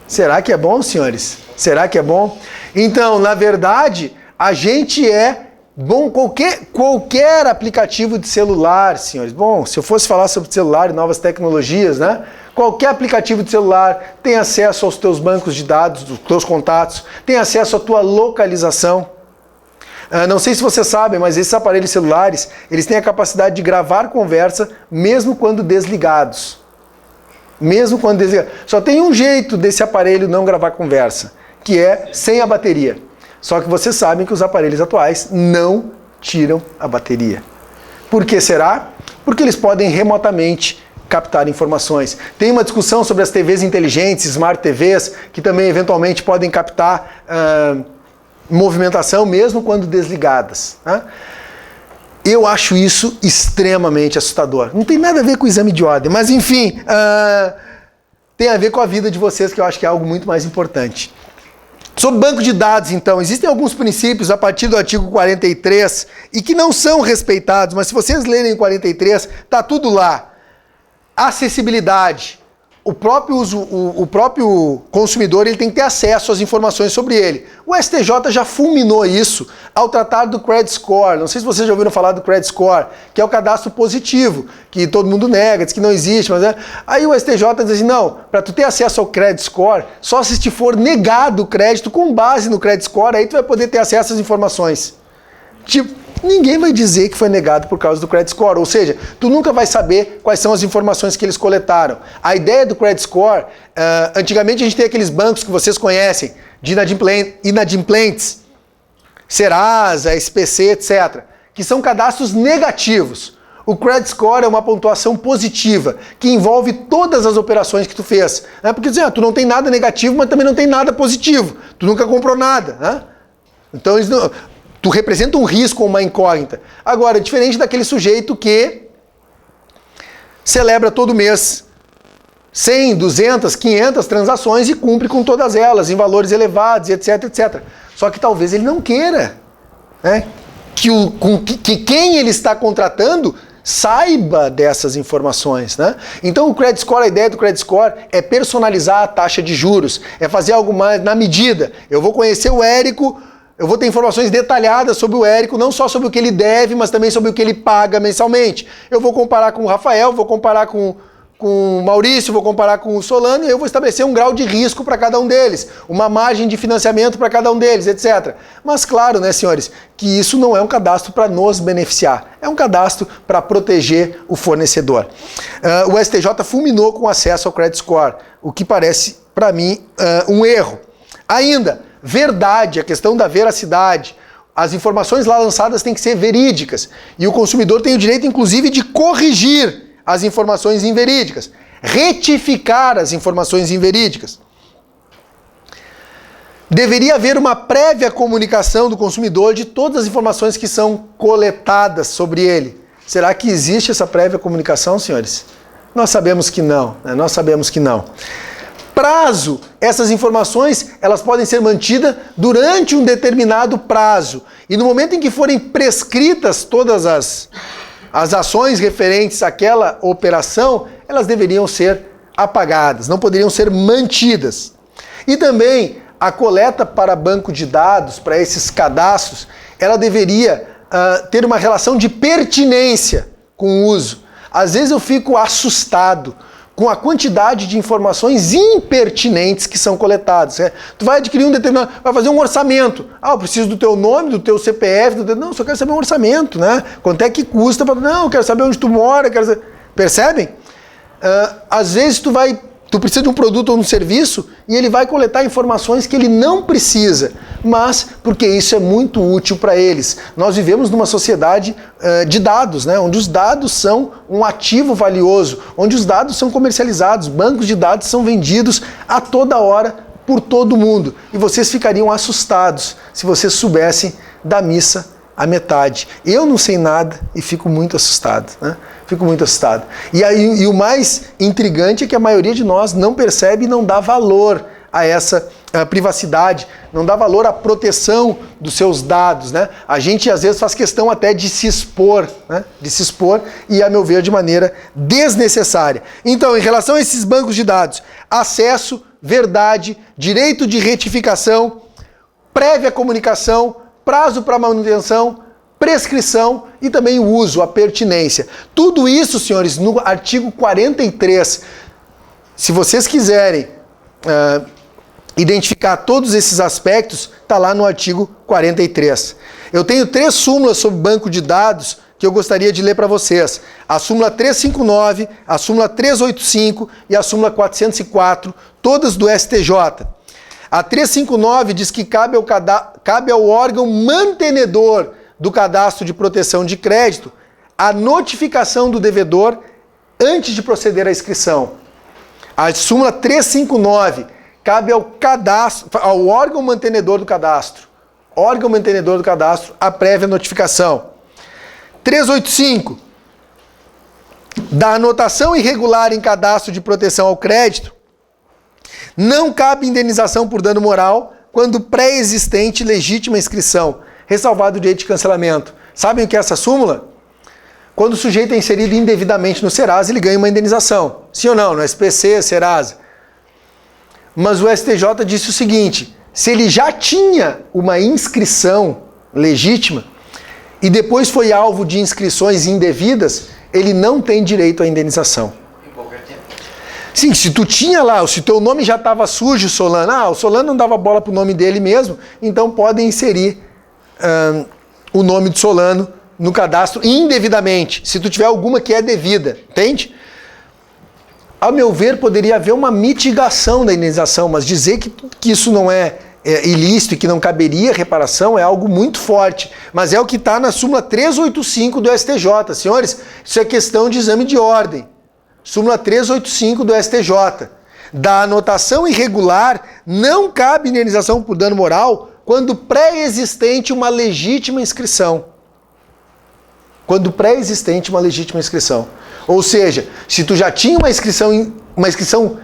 Será que é bom, senhores? Será que é bom? Então, na verdade, a gente é bom, qualquer aplicativo de celular, senhores. Bom, se eu fosse falar sobre celular e novas tecnologias, né? Qualquer aplicativo de celular tem acesso aos teus bancos de dados, dos teus contatos, tem acesso à tua localização. Não sei se vocês sabem, mas esses aparelhos celulares, eles têm a capacidade de gravar conversa mesmo quando desligados. Mesmo quando desligado. Só tem um jeito desse aparelho não gravar conversa, que é sem a bateria. Só que vocês sabem que os aparelhos atuais não tiram a bateria. Por que será? Porque eles podem remotamente captar informações. Tem uma discussão sobre as TVs inteligentes, Smart TVs, que também eventualmente podem captar movimentação mesmo quando desligadas. Né? Eu acho isso extremamente assustador. Não tem nada a ver com o exame de ordem, mas enfim, tem a ver com a vida de vocês, que eu acho que é algo muito mais importante. Sobre banco de dados, então, existem alguns princípios a partir do artigo 43 e que não são respeitados, mas se vocês lerem o 43, tá tudo lá. Acessibilidade. O próprio consumidor ele tem que ter acesso às informações sobre ele. O STJ já fulminou isso ao tratar do Credit Score. Não sei se vocês já ouviram falar do Credit Score, que é o cadastro positivo, que todo mundo nega, diz que não existe. Mas aí o STJ diz assim, não, para tu ter acesso ao Credit Score, só se te for negado o crédito com base no Credit Score, aí tu vai poder ter acesso às informações. Tipo, ninguém vai dizer que foi negado por causa do Credit Score, ou seja, tu nunca vai saber quais são as informações que eles coletaram. A ideia do Credit Score, antigamente a gente tem aqueles bancos que vocês conhecem, de inadimplentes, Serasa, SPC, etc., que são cadastros negativos. O Credit Score é uma pontuação positiva, que envolve todas as operações que tu fez. Porque tu não tem nada negativo, mas também não tem nada positivo. Tu nunca comprou nada. Né? Então, eles não... Tu representa um risco ou uma incógnita. Agora, diferente daquele sujeito que celebra todo mês 100, 200, 500 transações e cumpre com todas elas, em valores elevados, etc, etc. Só que talvez ele não queira, né? Que quem ele está contratando saiba dessas informações, né? Então o Credit Score, a ideia do Credit Score é personalizar a taxa de juros, é fazer algo mais na medida. Eu vou conhecer o Érico, eu vou ter informações detalhadas sobre o Érico, não só sobre o que ele deve, mas também sobre o que ele paga mensalmente. Eu vou comparar com o Rafael, vou comparar com o Maurício, vou comparar com o Solano, e eu vou estabelecer um grau de risco para cada um deles, uma margem de financiamento para cada um deles, etc. Mas claro, né, senhores, que isso não é um cadastro para nos beneficiar, é um cadastro para proteger o fornecedor. O STJ fulminou com acesso ao Credit Score, o que parece, para mim, um erro. Ainda, verdade, a questão da veracidade. As informações lá lançadas têm que ser verídicas. E o consumidor tem o direito, inclusive, de corrigir as informações inverídicas. Retificar as informações inverídicas. Deveria haver uma prévia comunicação do consumidor de todas as informações que são coletadas sobre ele. Será que existe essa prévia comunicação, senhores? Nós sabemos que não, né? Nós sabemos que não. Prazo, essas informações, elas podem ser mantidas durante um determinado prazo. E no momento em que forem prescritas todas as ações referentes àquela operação, elas deveriam ser apagadas, não poderiam ser mantidas. E também a coleta para banco de dados, para esses cadastros, ela deveria ter uma relação de pertinência com o uso. Às vezes eu fico assustado com a quantidade de informações impertinentes que são coletadas. Né? Tu vai adquirir um determinado... vai fazer um orçamento. Eu preciso do teu nome, do teu CPF, não, só quero saber um orçamento, né? Quanto é que custa? Não, eu quero saber onde tu mora, quero saber... Percebem? Às vezes tu precisa de um produto ou um serviço e ele vai coletar informações que ele não precisa, mas porque isso é muito útil para eles. Nós vivemos numa sociedade de dados, né? Onde os dados são um ativo valioso, onde os dados são comercializados, bancos de dados são vendidos a toda hora por todo mundo. E vocês ficariam assustados se vocês soubessem da missa à metade. Eu não sei nada e fico muito assustado, né? Fico muito assustado. E o mais intrigante é que a maioria de nós não percebe e não dá valor a essa privacidade, não dá valor à proteção dos seus dados, né? A gente às vezes faz questão até de se expor, né? De se expor e, a meu ver, de maneira desnecessária. Então, em relação a esses bancos de dados, acesso, verdade, direito de retificação, prévia comunicação, prazo para manutenção, prescrição e também o uso, a pertinência. Tudo isso, senhores, no artigo 43. Se vocês quiserem identificar todos esses aspectos, está lá no artigo 43. Eu tenho 3 súmulas sobre banco de dados que eu gostaria de ler para vocês. A súmula 359, a súmula 385 e a súmula 404, todas do STJ. A 359 diz que cabe ao órgão mantenedor do cadastro de proteção de crédito a notificação do devedor antes de proceder à inscrição. A súmula 359 cabe ao órgão mantenedor do cadastro. Órgão mantenedor do cadastro, a prévia notificação. 385 da anotação irregular em cadastro de proteção ao crédito, não cabe indenização por dano moral quando pré-existente legítima inscrição, ressalvado o direito de cancelamento. Sabem o que é essa súmula? Quando o sujeito é inserido indevidamente no Serasa, ele ganha uma indenização. Sim ou não? No SPC, Serasa. Mas o STJ disse o seguinte: se ele já tinha uma inscrição legítima e depois foi alvo de inscrições indevidas, ele não tem direito à indenização. Em qualquer tempo. Sim, se tu tinha lá, se teu nome já estava sujo, Solano, o Solano não dava bola pro nome dele mesmo, então podem inserir o nome de Solano no cadastro indevidamente, se tu tiver alguma que é devida, entende? A meu ver, poderia haver uma mitigação da indenização, mas dizer que isso não é ilícito e que não caberia reparação é algo muito forte. Mas é o que está na súmula 385 do STJ. Senhores, isso é questão de exame de ordem. Súmula 385 do STJ. Da anotação irregular, não cabe indenização por dano moral quando pré-existente uma legítima inscrição. Quando pré-existente uma legítima inscrição. Ou seja, se tu já tinha uma inscrição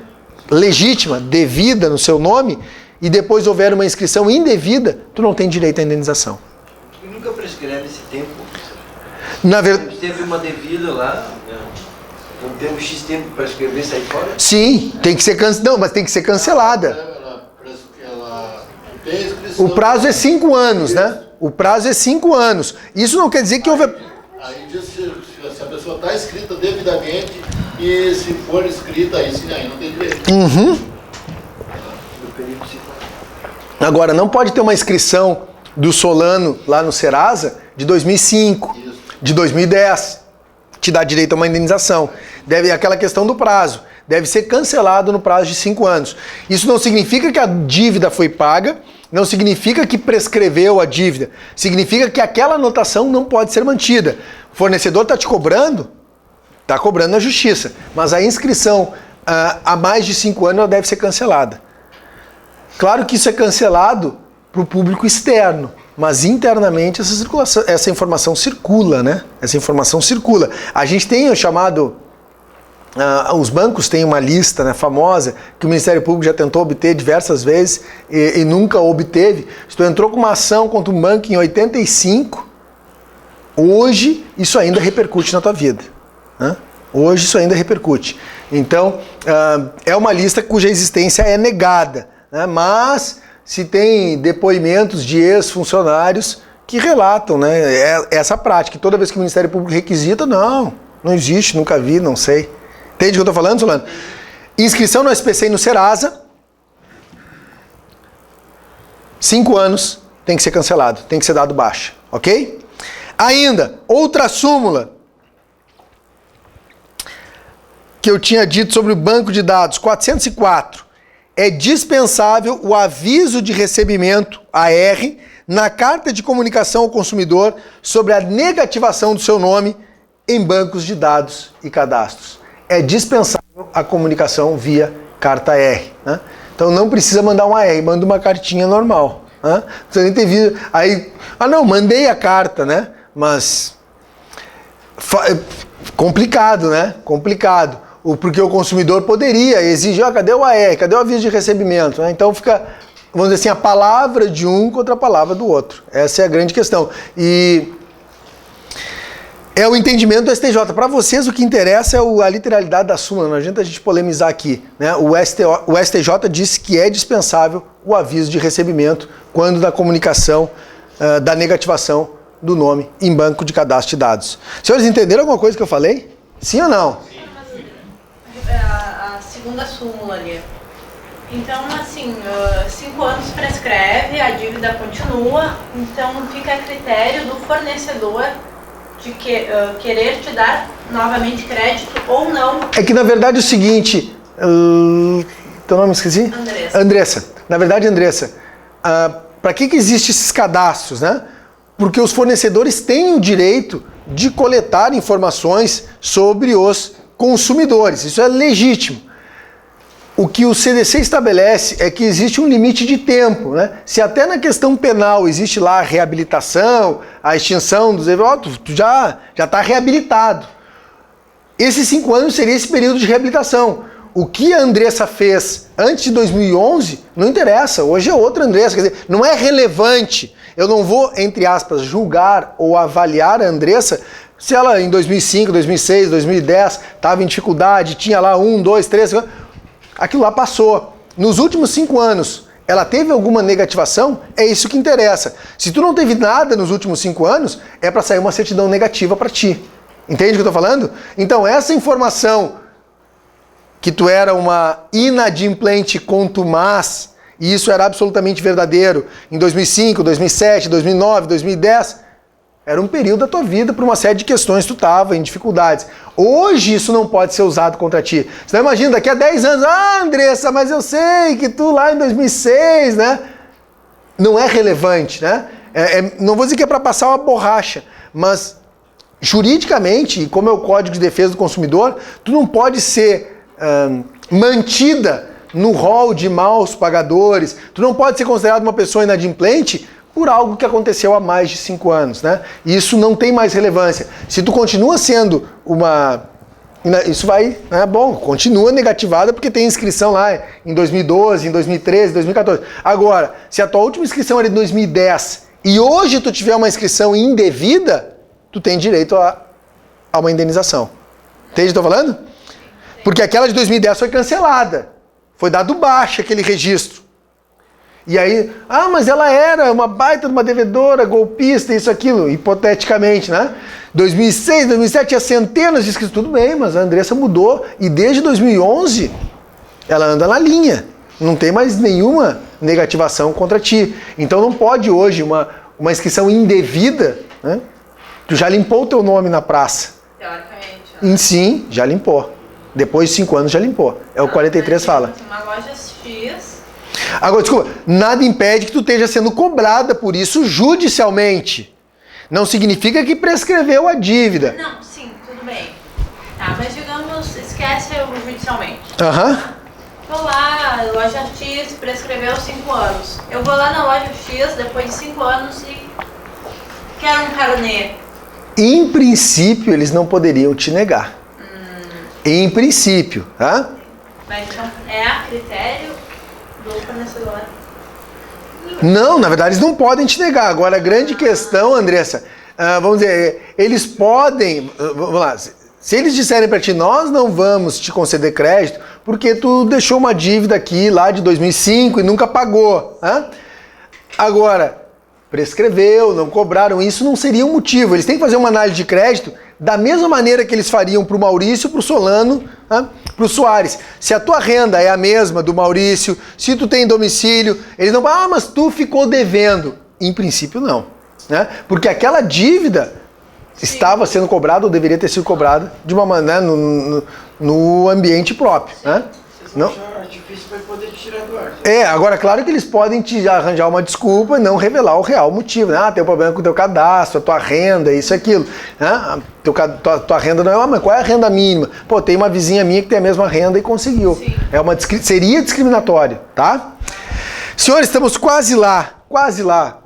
legítima, devida no seu nome, e depois houver uma inscrição indevida, tu não tem direito à indenização. E nunca prescreve esse tempo. Na verdade, teve uma devida lá, não temos X tempo para escrever e sair fora? Sim, tem que ser não, mas tem que ser cancelada. O prazo é 5 anos, né? O prazo é 5 anos. Isso não quer dizer que houve... Aí diz se a pessoa está escrita devidamente e se for escrita aí sim, aí não tem direito. Uhum. Agora, não pode ter uma inscrição do Solano lá no Serasa de 2005, de 2010. Te dá direito a uma indenização. Deve aquela questão do prazo. Deve ser cancelado no prazo de 5 anos. Isso não significa que a dívida foi paga, não significa que prescreveu a dívida. Significa que aquela anotação não pode ser mantida. O fornecedor está te cobrando? Está cobrando na justiça. Mas a inscrição há mais de 5 anos ela deve ser cancelada. Claro que isso é cancelado para o público externo, mas internamente essa informação circula, né? Essa informação circula. A gente tem o chamado os bancos têm uma lista, né, famosa, que o Ministério Público já tentou obter diversas vezes e nunca obteve. Se tu entrou com uma ação contra um banco em 85, hoje isso ainda repercute na tua vida, né? Hoje isso ainda repercute. Então, é uma lista cuja existência é negada, né? Mas se tem depoimentos de ex-funcionários que relatam, né, essa prática. Toda vez que o Ministério Público requisita, não existe, nunca vi, não sei. Entende o que eu estou falando, Solano? Inscrição no SPC e no Serasa, 5 anos, tem que ser cancelado, tem que ser dado baixa, ok? Ainda, outra súmula que eu tinha dito sobre o banco de dados, 404, é dispensável o aviso de recebimento, AR, na carta de comunicação ao consumidor sobre a negativação do seu nome em bancos de dados e cadastros. É dispensável a comunicação via carta R, né? Então não precisa mandar um AR, manda uma cartinha normal, né? Você nem tem vídeo. Aí, mandei a carta, né? Mas complicado, né? Complicado. Porque o consumidor poderia exigir, cadê o AR, cadê o aviso de recebimento, né? Então fica, vamos dizer assim, a palavra de um contra a palavra do outro. Essa é a grande questão. E é o entendimento do STJ. Para vocês, o que interessa é a literalidade da súmula, não adianta a gente polemizar aqui, né? O STJ disse que é dispensável o aviso de recebimento quando da comunicação da negativação do nome em banco de cadastro de dados. Senhores, entenderam alguma coisa que eu falei? Sim ou não? Sim. A segunda súmula ali. Então, assim, 5 anos prescreve, a dívida continua, então fica a critério do fornecedor de querer te dar novamente crédito ou não. É que na verdade é o seguinte, teu nome esqueci? Andressa. Na verdade, Andressa, para que existem esses cadastros, né? Porque os fornecedores têm o direito de coletar informações sobre os consumidores. Isso é legítimo. O que o CDC estabelece é que existe um limite de tempo, né? Se até na questão penal existe lá a reabilitação, a extinção dos eventos, tu já está reabilitado. Esses 5 anos seria esse período de reabilitação. O que a Andressa fez antes de 2011 não interessa, hoje é outra Andressa, quer dizer, não é relevante. Eu não vou, entre aspas, julgar ou avaliar a Andressa se ela em 2005, 2006, 2010 estava em dificuldade, tinha lá 1, 2, 3... Aquilo lá passou. Nos últimos 5 anos, ela teve alguma negativação? É isso que interessa. Se tu não teve nada nos últimos 5 anos, é para sair uma certidão negativa para ti. Entende o que eu estou falando? Então, essa informação que tu era uma inadimplente contumaz, e isso era absolutamente verdadeiro, em 2005, 2007, 2009, 2010... Era um período da tua vida, por uma série de questões tu estava em dificuldades. Hoje isso não pode ser usado contra ti. Você não imagina, daqui a 10 anos, Andressa, mas eu sei que tu lá em 2006, né? Não é relevante, né? Não vou dizer que é para passar uma borracha, mas juridicamente, e como é o Código de Defesa do Consumidor, tu não pode ser mantida no rol de maus pagadores, tu não pode ser considerado uma pessoa inadimplente por algo que aconteceu há mais de 5 anos, né? E isso não tem mais relevância. Se tu continua sendo isso vai, né? Bom, continua negativada porque tem inscrição lá em 2012, em 2013, 2014. Agora, se a tua última inscrição era de 2010 e hoje tu tiver uma inscrição indevida, tu tem direito a uma indenização. Entende o que eu tô falando? Porque aquela de 2010 foi cancelada. Foi dado baixa aquele registro. E aí, mas ela era uma baita de uma devedora, golpista, isso, aquilo, hipoteticamente, né? 2006, 2007 tinha centenas de inscritos, tudo bem, mas a Andressa mudou e desde 2011 ela anda na linha, não tem mais nenhuma negativação contra ti. Então não pode hoje uma inscrição indevida, né? Tu já limpou o teu nome na praça. Teoricamente. Né? Sim, já limpou. Depois de 5 anos já limpou. É o 43 fala. Uma loja X... Agora, desculpa, nada impede que tu esteja sendo cobrada por isso judicialmente. Não significa que prescreveu a dívida. Não, sim, tudo bem. Tá, mas digamos, esquece o judicialmente. Vou lá, loja X, prescreveu 5 anos. Eu vou lá na loja X, depois de 5 anos, e quero um carnê. Em princípio, eles não poderiam te negar. Em princípio, tá? Mas então é a critério do fornecedor. Não, na verdade eles não podem te negar. Agora a grande questão, Andressa, vamos dizer, eles podem, vamos lá, se eles disserem para ti, nós não vamos te conceder crédito porque tu deixou uma dívida aqui lá de 2005 e nunca pagou. Tá? Agora, prescreveu, não cobraram, isso não seria um motivo. Eles têm que fazer uma análise de crédito da mesma maneira que eles fariam para o Maurício, para o Solano, para o Soares. Se a tua renda é a mesma do Maurício, se tu tem domicílio, eles não falam, mas tu ficou devendo. Em princípio, não. Né? Porque aquela dívida estava sendo cobrada ou deveria ter sido cobrada de uma maneira no ambiente próprio. Né? Não. Artifício vai poder tirar do ar. Agora, claro que eles podem te arranjar uma desculpa e não revelar o real motivo. Né? Tem um problema com o teu cadastro, a tua renda, isso e aquilo. Né? Tua renda não é, mas qual é a renda mínima? Pô, tem uma vizinha minha que tem a mesma renda e conseguiu. Seria discriminatório, tá? Senhores, estamos quase lá.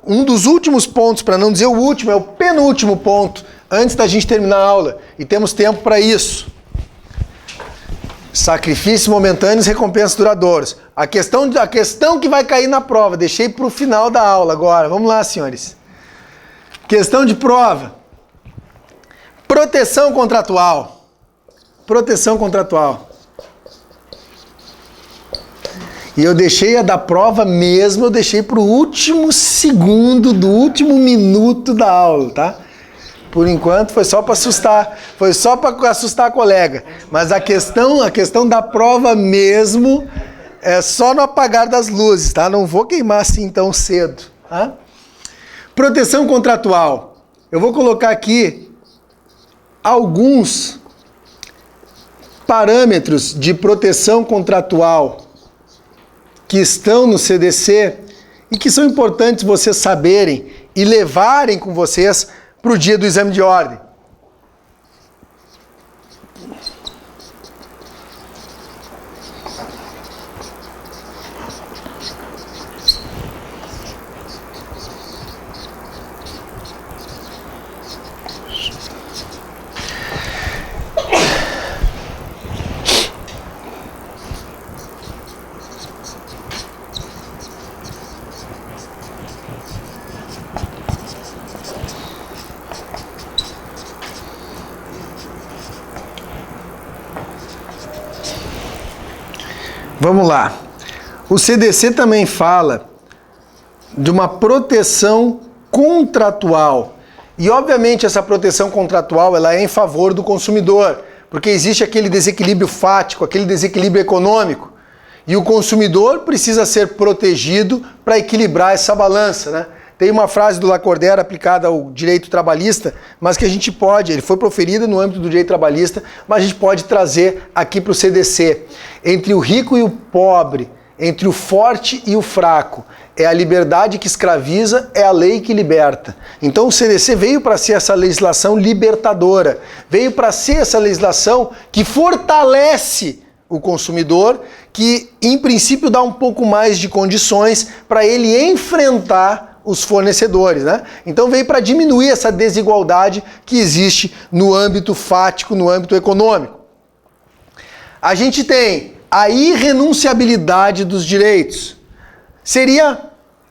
Um dos últimos pontos, para não dizer o último, é o penúltimo ponto, antes da gente terminar a aula. E temos tempo para isso. Sacrifícios momentâneos e recompensas duradouras. A questão que vai cair na prova, deixei para o final da aula agora. Vamos lá, senhores. Questão de prova. Proteção contratual. E eu deixei a da prova mesmo, eu deixei para o último segundo do último minuto da aula, tá? Por enquanto foi só para assustar a colega. Mas a questão da prova mesmo é só no apagar das luzes, tá? Não vou queimar assim tão cedo, tá? Proteção contratual. Eu vou colocar aqui alguns parâmetros de proteção contratual que estão no CDC e que são importantes vocês saberem e levarem com vocês para o dia do exame de ordem. Vamos lá. O CDC também fala de uma proteção contratual. E, obviamente, essa proteção contratual ela é em favor do consumidor, porque existe aquele desequilíbrio fático, aquele desequilíbrio econômico. E o consumidor precisa ser protegido para equilibrar essa balança, né? Tem uma frase do Lacordaire aplicada ao direito trabalhista, mas que a gente pode, ele foi proferido no âmbito do direito trabalhista, mas a gente pode trazer aqui para o CDC. Entre o rico e o pobre, entre o forte e o fraco, é a liberdade que escraviza, é a lei que liberta. Então o CDC veio para ser essa legislação libertadora, veio para ser essa legislação que fortalece o consumidor, que em princípio dá um pouco mais de condições para ele enfrentar os fornecedores, né? Então veio para diminuir essa desigualdade que existe no âmbito fático, no âmbito econômico. A gente tem a irrenunciabilidade dos direitos. Seria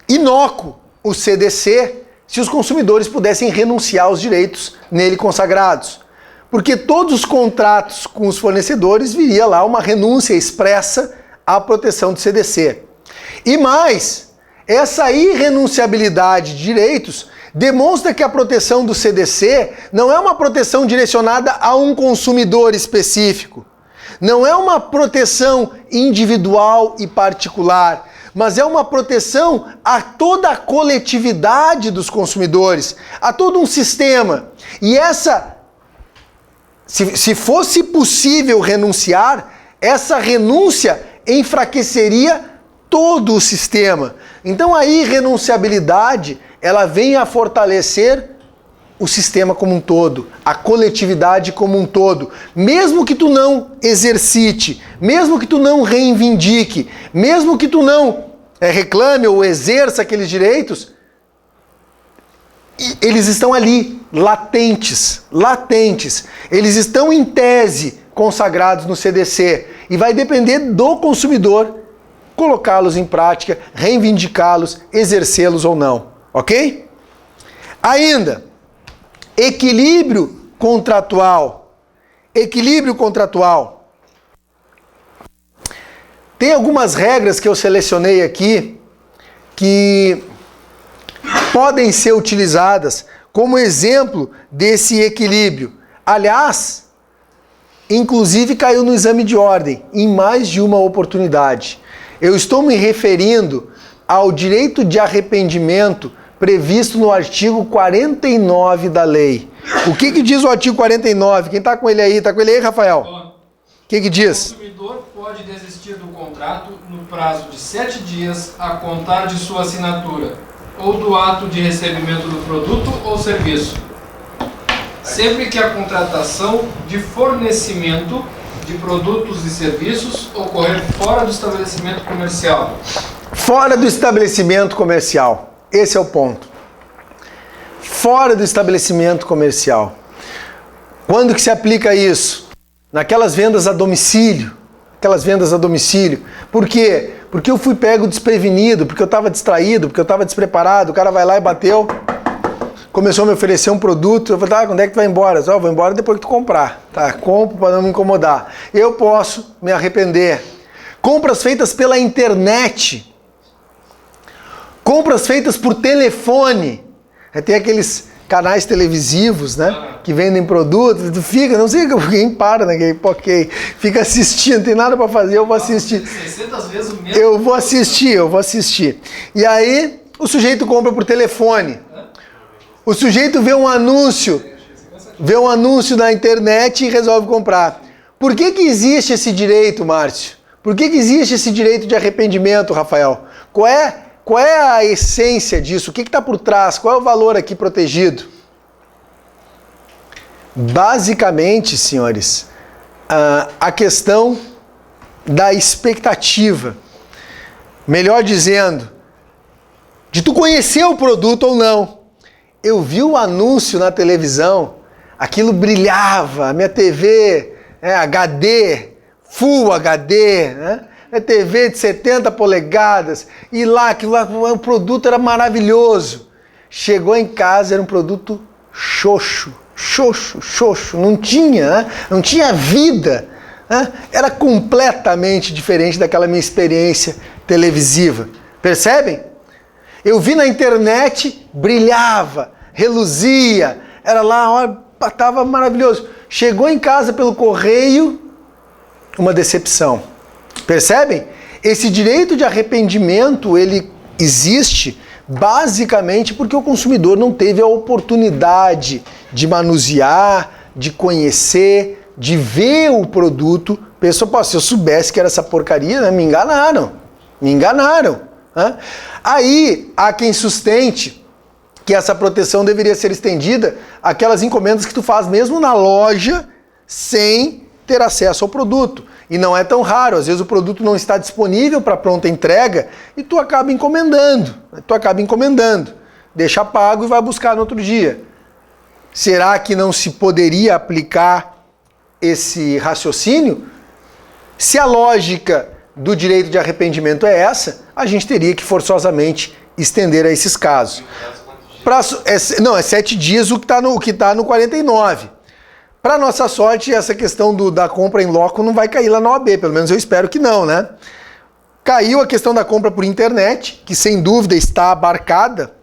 inócuo o CDC se os consumidores pudessem renunciar aos direitos nele consagrados. Porque todos os contratos com os fornecedores viria lá uma renúncia expressa à proteção do CDC. E mais, essa irrenunciabilidade de direitos demonstra que a proteção do CDC não é uma proteção direcionada a um consumidor específico. Não é uma proteção individual e particular, mas é uma proteção a toda a coletividade dos consumidores, a todo um sistema. E se fosse possível renunciar, essa renúncia enfraqueceria todo o sistema. Então a irrenunciabilidade, ela vem a fortalecer o sistema como um todo, a coletividade como um todo. Mesmo que tu não exercite, mesmo que tu não reivindique, mesmo que tu não reclame ou exerça aqueles direitos, eles estão ali, latentes. Eles estão em tese consagrados no CDC. E vai depender do consumidor colocá-los em prática, reivindicá-los, exercê-los ou não. Ok? Ainda, equilíbrio contratual. Equilíbrio contratual. Tem algumas regras que eu selecionei aqui que podem ser utilizadas como exemplo desse equilíbrio. Aliás, inclusive caiu no exame de ordem em mais de uma oportunidade. Eu estou me referindo ao direito de arrependimento previsto no artigo 49 da lei. O que diz o artigo 49? Quem está com ele aí? Está com ele aí, Rafael? O que diz? O consumidor pode desistir do contrato no prazo de 7 dias a contar de sua assinatura ou do ato de recebimento do produto ou serviço, sempre que a contratação de fornecimento de produtos e serviços ocorrer fora do estabelecimento comercial. Fora do estabelecimento comercial. Esse é o ponto. Fora do estabelecimento comercial. Quando que se aplica isso? Naquelas vendas a domicílio. Aquelas vendas a domicílio. Por quê? Porque eu fui pego desprevenido, porque eu estava distraído, porque eu estava despreparado, o cara vai lá e bateu, começou a me oferecer um produto, eu falei, tá, quando é que tu vai embora? Eu vou embora depois que tu comprar. Tá, compro para não me incomodar. Eu posso me arrepender. Compras feitas pela internet. Compras feitas por telefone. Tem aqueles canais televisivos, né, que vendem produtos, tu fica, não sei quem para naquele ok, fica assistindo, não tem nada para fazer, eu vou assistir. 600 vezes o mesmo. Eu vou assistir. E aí, o sujeito compra por telefone. O sujeito vê um anúncio na internet e resolve comprar. Por que existe esse direito, Márcio? Por que existe esse direito de arrependimento, Rafael? Qual é a essência disso? O que está por trás? Qual é o valor aqui protegido? Basicamente, senhores, a questão da expectativa. Melhor dizendo, de tu conhecer o produto ou não. Eu vi o anúncio na televisão, aquilo brilhava, a minha TV HD, Full HD, né? A TV de 70 polegadas, e lá, o produto era maravilhoso. Chegou em casa, era um produto xoxo, não tinha, né? Não tinha vida, né? Era completamente diferente daquela minha experiência televisiva. Percebem? Eu vi na internet, brilhava, reluzia, era lá, estava maravilhoso. Chegou em casa pelo correio, uma decepção. Percebem? Esse direito de arrependimento, ele existe basicamente porque o consumidor não teve a oportunidade de manusear, de conhecer, de ver o produto. Pensou, pô, se eu soubesse que era essa porcaria, né? Me enganaram. Né? Aí há quem sustente que essa proteção deveria ser estendida àquelas encomendas que tu faz mesmo na loja sem ter acesso ao produto. E não é tão raro, às vezes o produto não está disponível para pronta entrega e tu acaba encomendando. Deixa pago e vai buscar no outro dia. Será que não se poderia aplicar esse raciocínio? Se a lógica do direito de arrependimento é essa, a gente teria que forçosamente estender a esses casos. É 7 dias o que está no 49. Para nossa sorte, essa questão da compra em loco não vai cair lá na OAB, pelo menos eu espero que não, né? Caiu a questão da compra por internet, que sem dúvida está abarcada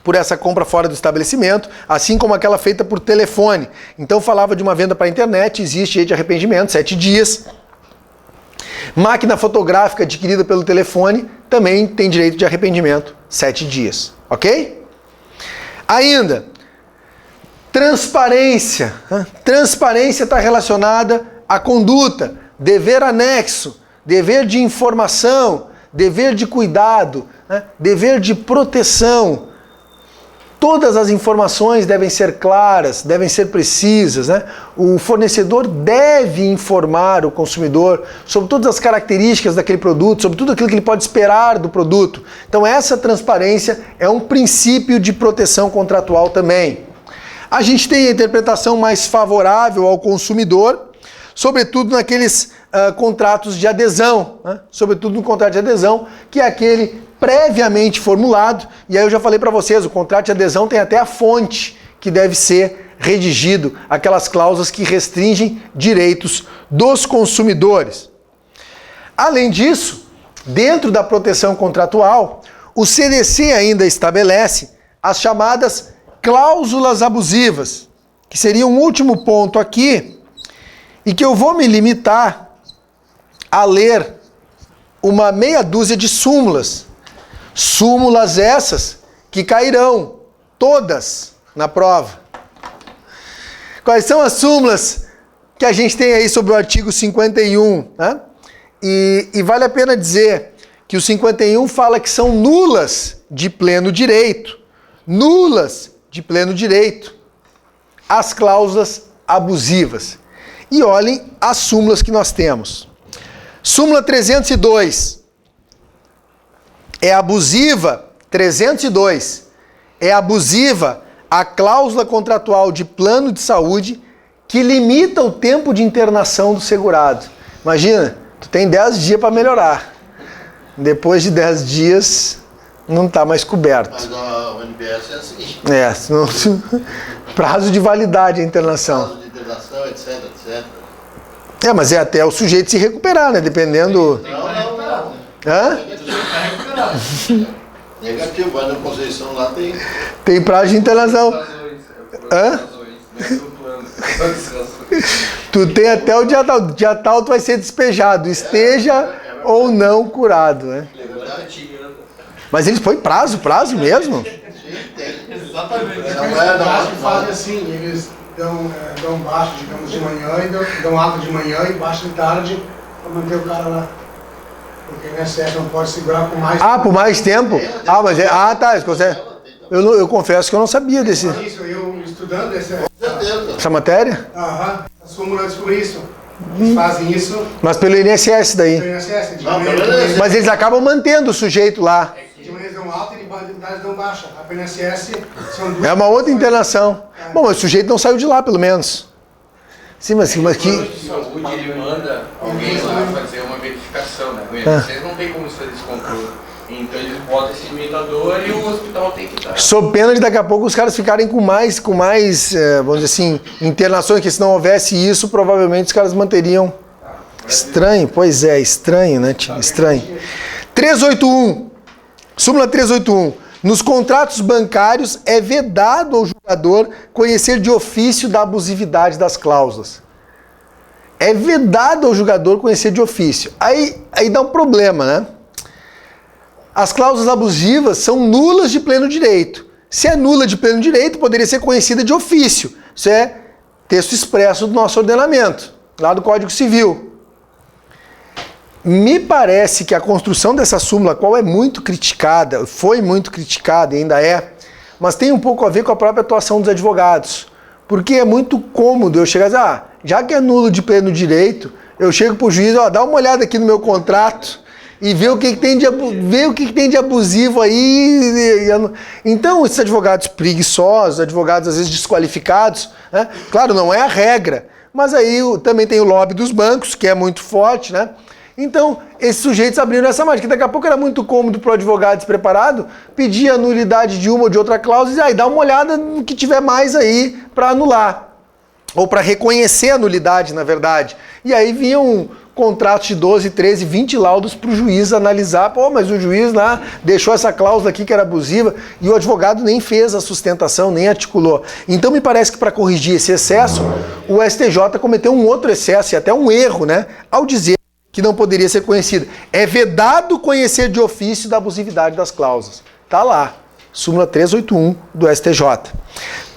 por essa compra fora do estabelecimento, assim como aquela feita por telefone. Então falava de uma venda para internet, existe aí de arrependimento, 7 dias. Máquina fotográfica adquirida pelo telefone também tem direito de arrependimento, 7 dias, ok? Ainda, transparência. Transparência está relacionada à conduta, dever anexo, dever de informação, dever de cuidado, dever de proteção. Todas as informações devem ser claras, devem ser precisas, né? O fornecedor deve informar o consumidor sobre todas as características daquele produto, sobre tudo aquilo que ele pode esperar do produto. Então essa transparência é um princípio de proteção contratual também. A gente tem a interpretação mais favorável ao consumidor sobretudo naqueles contratos de adesão, né? Sobretudo no contrato de adesão, que é aquele previamente formulado, e aí eu já falei para vocês, o contrato de adesão tem até a fonte que deve ser redigido, aquelas cláusulas que restringem direitos dos consumidores. Além disso, dentro da proteção contratual, o CDC ainda estabelece as chamadas cláusulas abusivas, que seria um último ponto aqui, e que eu vou me limitar a ler uma meia dúzia de súmulas. Súmulas essas que cairão todas na prova. Quais são as súmulas que a gente tem aí sobre o artigo 51, né? E vale a pena dizer que o 51 fala que são nulas de pleno direito. Nulas de pleno direito as cláusulas abusivas. E olhem as súmulas que nós temos. Súmula 302 é abusiva, 302 é abusiva a cláusula contratual de plano de saúde que limita o tempo de internação do segurado. Imagina, tu tem 10 dias para melhorar. Depois de 10 dias, não está mais coberto. Mas a UNBS é assim. Prazo de validade a internação. Prazo de internação, etc, etc. Mas é até o sujeito se recuperar, né? Dependendo... Não. Hã? Negativo, vai na Conceição lá tem... Tem prazo de internação. Hã? Tu tem até o dia tal. Dia tal tu vai ser despejado, esteja ou não curado, né? Mas eles põem prazo mesmo? Sim, tem. Exatamente. Eles fazem assim, eles dão baixo, digamos, de manhã, e dão alta de manhã e baixo de tarde para manter o cara lá. Porque o INSS não pode segurar por mais tempo. Por mais tempo? Mas tá, eles conseguem. Eu confesso que eu não sabia desse... Isso, eu estudando Essa matéria? as súmulas eu descobri isso. Eles fazem isso Mas pelo INSS daí. pelo INSS. De Não, manhã pelo INSS. Mas eles acabam mantendo o sujeito lá. de manhã eles dão alta e de tarde dão baixa. A pelo INSS são duas... É uma outra internação. Bom, mas o sujeito não saiu de lá, pelo menos. Sim, mas que... Saúde, ele manda alguém lá fazer uma verificação, né? Vocês não tem como fazer esse controle. Então eles botam esse limitador e o hospital tem que dar. Sob pena de daqui a pouco os caras ficarem com mais, vamos dizer assim, internações, que se não houvesse isso, provavelmente os caras manteriam. Estranho, pois é, estranho, né, tio? Estranho. 381, súmula 381. Nos contratos bancários é vedado ao julgador conhecer de ofício da abusividade das cláusulas. É vedado ao julgador conhecer de ofício. Aí dá um problema, né? As cláusulas abusivas são nulas de pleno direito. Se é nula de pleno direito, poderia ser conhecida de ofício. Isso é texto expresso do nosso ordenamento, lá do Código Civil. Me parece que a construção dessa súmula, qual é muito criticada, foi muito criticada e ainda é, mas tem um pouco a ver com a própria atuação dos advogados. Porque é muito cômodo eu chegar e dizer, já que é nulo de pleno direito, eu chego para o juiz, dá uma olhada aqui no meu contrato e ver o que tem de abusivo aí. Então, esses advogados preguiçosos, advogados às vezes desqualificados, né? Claro, não é a regra, mas aí também tem o lobby dos bancos, que é muito forte, né? Então, esses sujeitos abriram essa margem, que daqui a pouco era muito cômodo para o advogado despreparado pedir a nulidade de uma ou de outra cláusula e dizer, dá uma olhada no que tiver mais aí para anular, ou para reconhecer a nulidade, na verdade. E aí vinham contratos de 12, 13, 20 laudos para o juiz analisar, mas o juiz lá deixou essa cláusula aqui que era abusiva e o advogado nem fez a sustentação, nem articulou. Então me parece que para corrigir esse excesso, o STJ cometeu um outro excesso e até um erro, né, ao dizer que não poderia ser conhecida. É vedado conhecer de ofício da abusividade das cláusulas. Tá lá, súmula 381 do STJ.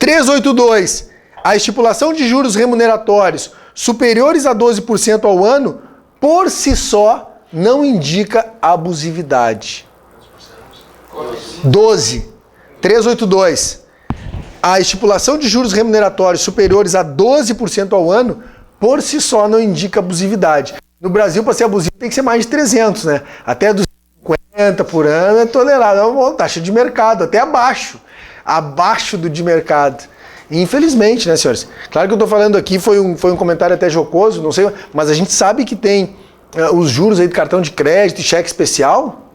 382, a estipulação de juros remuneratórios superiores a 12% ao ano, por si só, não indica abusividade. 12. 382. A estipulação de juros remuneratórios superiores a 12% ao ano, por si só, não indica abusividade. No Brasil, para ser abusivo, tem que ser mais de 300, né? Até 250 por ano é tolerado. É uma taxa de mercado, até abaixo do de mercado. Infelizmente, né, senhores? Claro que eu estou falando aqui, foi um comentário até jocoso, não sei, mas a gente sabe que tem os juros aí de cartão de crédito e cheque especial,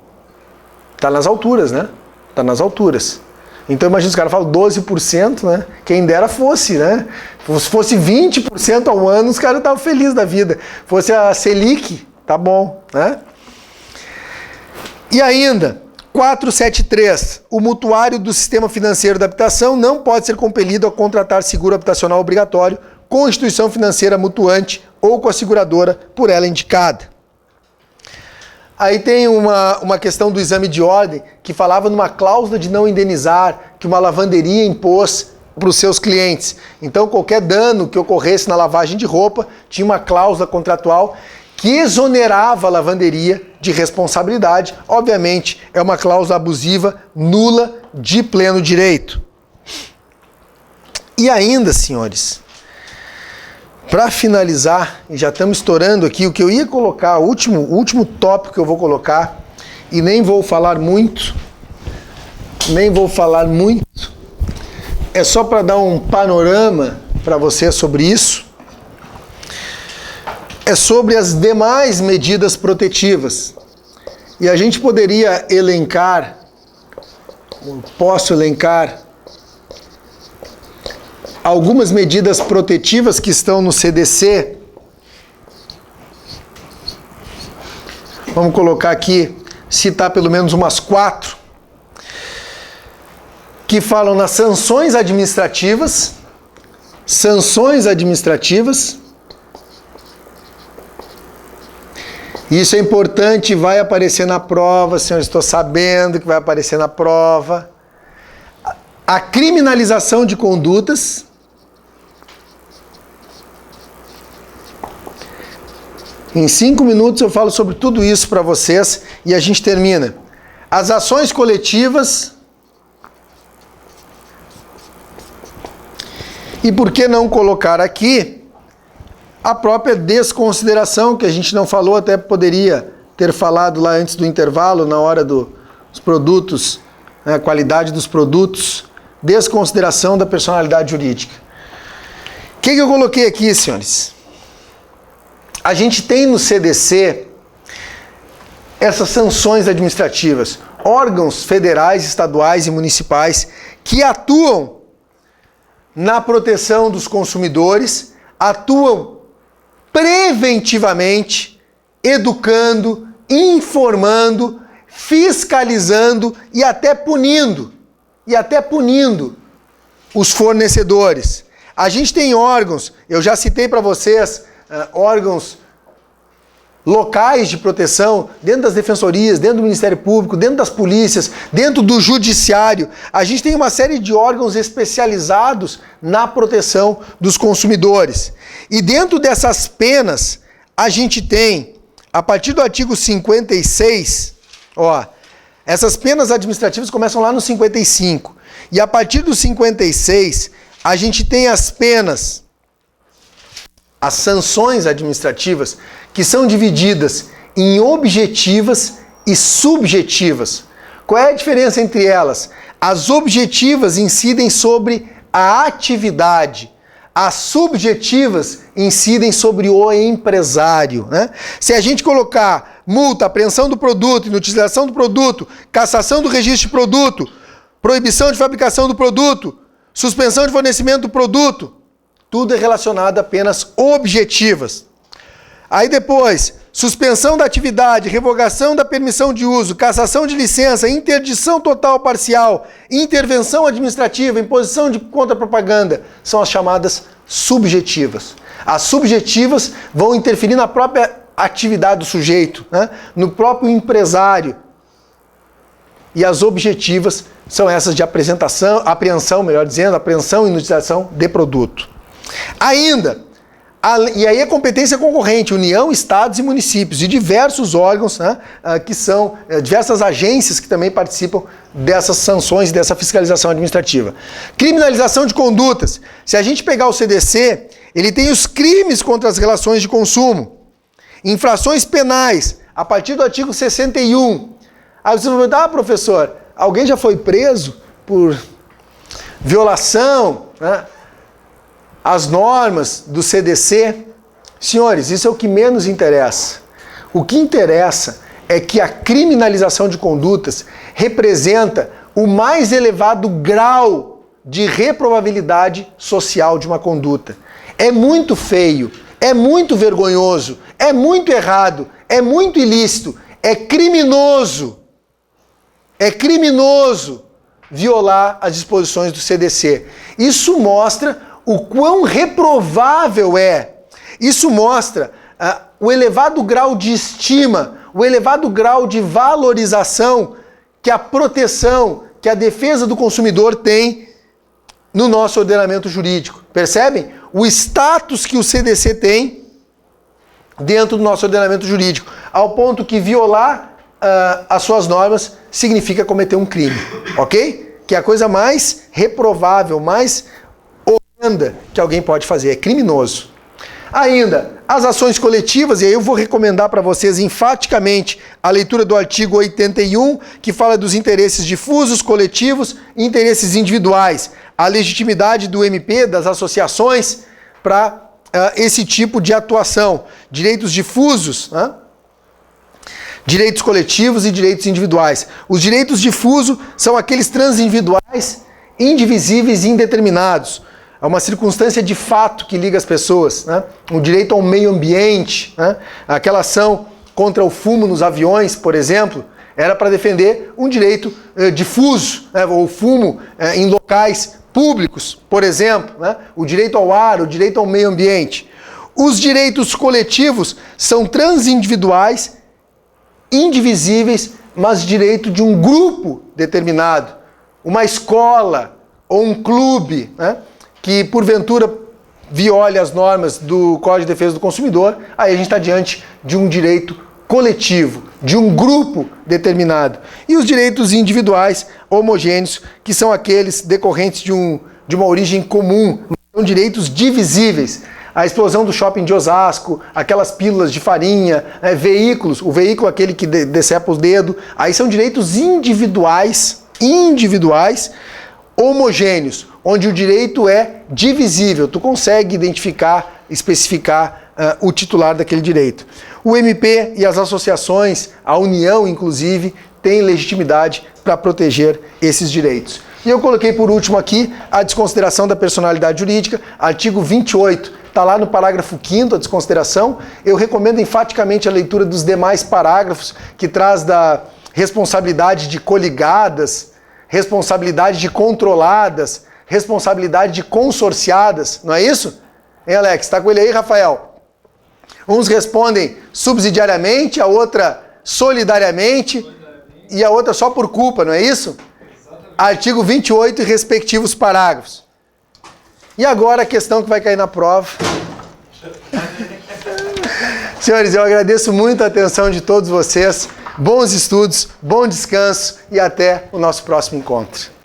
tá nas alturas, né? Tá nas alturas. Então imagina, os caras falam 12%, né? Quem dera fosse, né? Se fosse 20% ao ano, os caras estavam felizes da vida. Fosse a Selic, tá bom, né? E ainda, 473. O mutuário do Sistema Financeiro da Habitação não pode ser compelido a contratar seguro habitacional obrigatório com a instituição financeira mutuante ou com a seguradora por ela indicada. Aí tem uma questão do exame de ordem que falava numa cláusula de não indenizar que uma lavanderia impôs para os seus clientes. Então qualquer dano que ocorresse na lavagem de roupa tinha uma cláusula contratual que exonerava a lavanderia de responsabilidade. Obviamente, é uma cláusula abusiva, nula, de pleno direito. E ainda, senhores, para finalizar, e já estamos estourando aqui, o que eu ia colocar, o último tópico que eu vou colocar, e nem vou falar muito, é só para dar um panorama para você sobre isso, é sobre as demais medidas protetivas. E a gente poderia elencar, posso elencar, algumas medidas protetivas que estão no CDC. Vamos colocar aqui, citar pelo menos umas 4, que falam nas sanções administrativas. Isso é importante, vai aparecer na prova, senhor, estou sabendo que vai aparecer na prova. A criminalização de condutas. Em 5 minutos eu falo sobre tudo isso para vocês e a gente termina. As ações coletivas. E por que não colocar aqui a própria desconsideração, que a gente não falou, até poderia ter falado lá antes do intervalo, na hora dos produtos, né, a qualidade dos produtos, desconsideração da personalidade jurídica. O que eu coloquei aqui, senhores? A gente tem no CDC essas sanções administrativas, órgãos federais, estaduais e municipais que atuam na proteção dos consumidores, atuam preventivamente, educando, informando, fiscalizando e até punindo os fornecedores. A gente tem órgãos, eu já citei para vocês, órgãos locais de proteção, dentro das defensorias, dentro do Ministério Público, dentro das polícias, dentro do Judiciário. A gente tem uma série de órgãos especializados na proteção dos consumidores. E dentro dessas penas, a gente tem, a partir do artigo 56, essas penas administrativas começam lá no 55. E a partir do 56, a gente tem as penas, as sanções administrativas, que são divididas em objetivas e subjetivas. Qual é a diferença entre elas? As objetivas incidem sobre a atividade, as subjetivas incidem sobre o empresário, né? Se a gente colocar multa, apreensão do produto, inutilização do produto, cassação do registro de produto, proibição de fabricação do produto, suspensão de fornecimento do produto, tudo é relacionado a apenas objetivas. Aí depois, suspensão da atividade, revogação da permissão de uso, cassação de licença, interdição total ou parcial, intervenção administrativa, imposição de contra-propaganda, são as chamadas subjetivas. As subjetivas vão interferir na própria atividade do sujeito, né? No próprio empresário. E as objetivas são essas de apreensão e inutilização de produto. Ainda, e aí a competência concorrente, União, Estados e municípios, e diversos órgãos, né, que são diversas agências que também participam dessas sanções e dessa fiscalização administrativa. Criminalização de condutas. Se a gente pegar o CDC, ele tem os crimes contra as relações de consumo, infrações penais, a partir do artigo 61. Aí você vai perguntar, professor, alguém já foi preso por violação, né, as normas do CDC, senhores, isso é o que menos interessa. O que interessa é que a criminalização de condutas representa o mais elevado grau de reprovabilidade social de uma conduta. É muito feio, é muito vergonhoso, é muito errado, é muito ilícito, é criminoso violar as disposições do CDC. Isso mostra o quão reprovável é. Isso mostra o elevado grau de estima, o elevado grau de valorização que a proteção, que a defesa do consumidor tem no nosso ordenamento jurídico. Percebem? O status que o CDC tem dentro do nosso ordenamento jurídico, ao ponto que violar as suas normas significa cometer um crime, ok? Que é a coisa mais reprovável, mais horrenda que alguém pode fazer, é criminoso. Ainda, as ações coletivas, e aí eu vou recomendar para vocês enfaticamente a leitura do artigo 81, que fala dos interesses difusos, coletivos e interesses individuais. A legitimidade do MP, das associações, para esse tipo de atuação. Direitos difusos, né? Direitos coletivos e direitos individuais. Os direitos difusos são aqueles transindividuais, indivisíveis e indeterminados. É uma circunstância de fato que liga as pessoas, né? O direito ao meio ambiente, né? Aquela ação contra o fumo nos aviões, por exemplo, era para defender um direito difuso, né? O fumo em locais públicos, por exemplo, né? O direito ao ar, o direito ao meio ambiente. Os direitos coletivos são transindividuais, indivisíveis, mas direito de um grupo determinado, uma escola ou um clube, né? Que porventura viole as normas do Código de Defesa do Consumidor, aí a gente está diante de um direito coletivo, de um grupo determinado. E os direitos individuais homogêneos, que são aqueles decorrentes de uma origem comum, são direitos divisíveis. A explosão do shopping de Osasco, aquelas pílulas de farinha, veículos, o veículo aquele que decepa os dedos, aí são direitos individuais, homogêneos, onde o direito é divisível, tu consegue identificar, especificar o titular daquele direito. O MP e as associações, a União inclusive, têm legitimidade para proteger esses direitos. E eu coloquei por último aqui a desconsideração da personalidade jurídica, artigo 28, está lá no parágrafo 5º a desconsideração. Eu recomendo enfaticamente a leitura dos demais parágrafos, que traz da responsabilidade de coligadas, responsabilidade de controladas, responsabilidade de consorciadas, não é isso? Hein, Alex? Está com ele aí, Rafael? Uns respondem subsidiariamente, a outra solidariamente e a outra só por culpa, não é isso? Exatamente. Artigo 28 e respectivos parágrafos. E agora a questão que vai cair na prova. Senhores, eu agradeço muito a atenção de todos vocês. Bons estudos, bom descanso e até o nosso próximo encontro.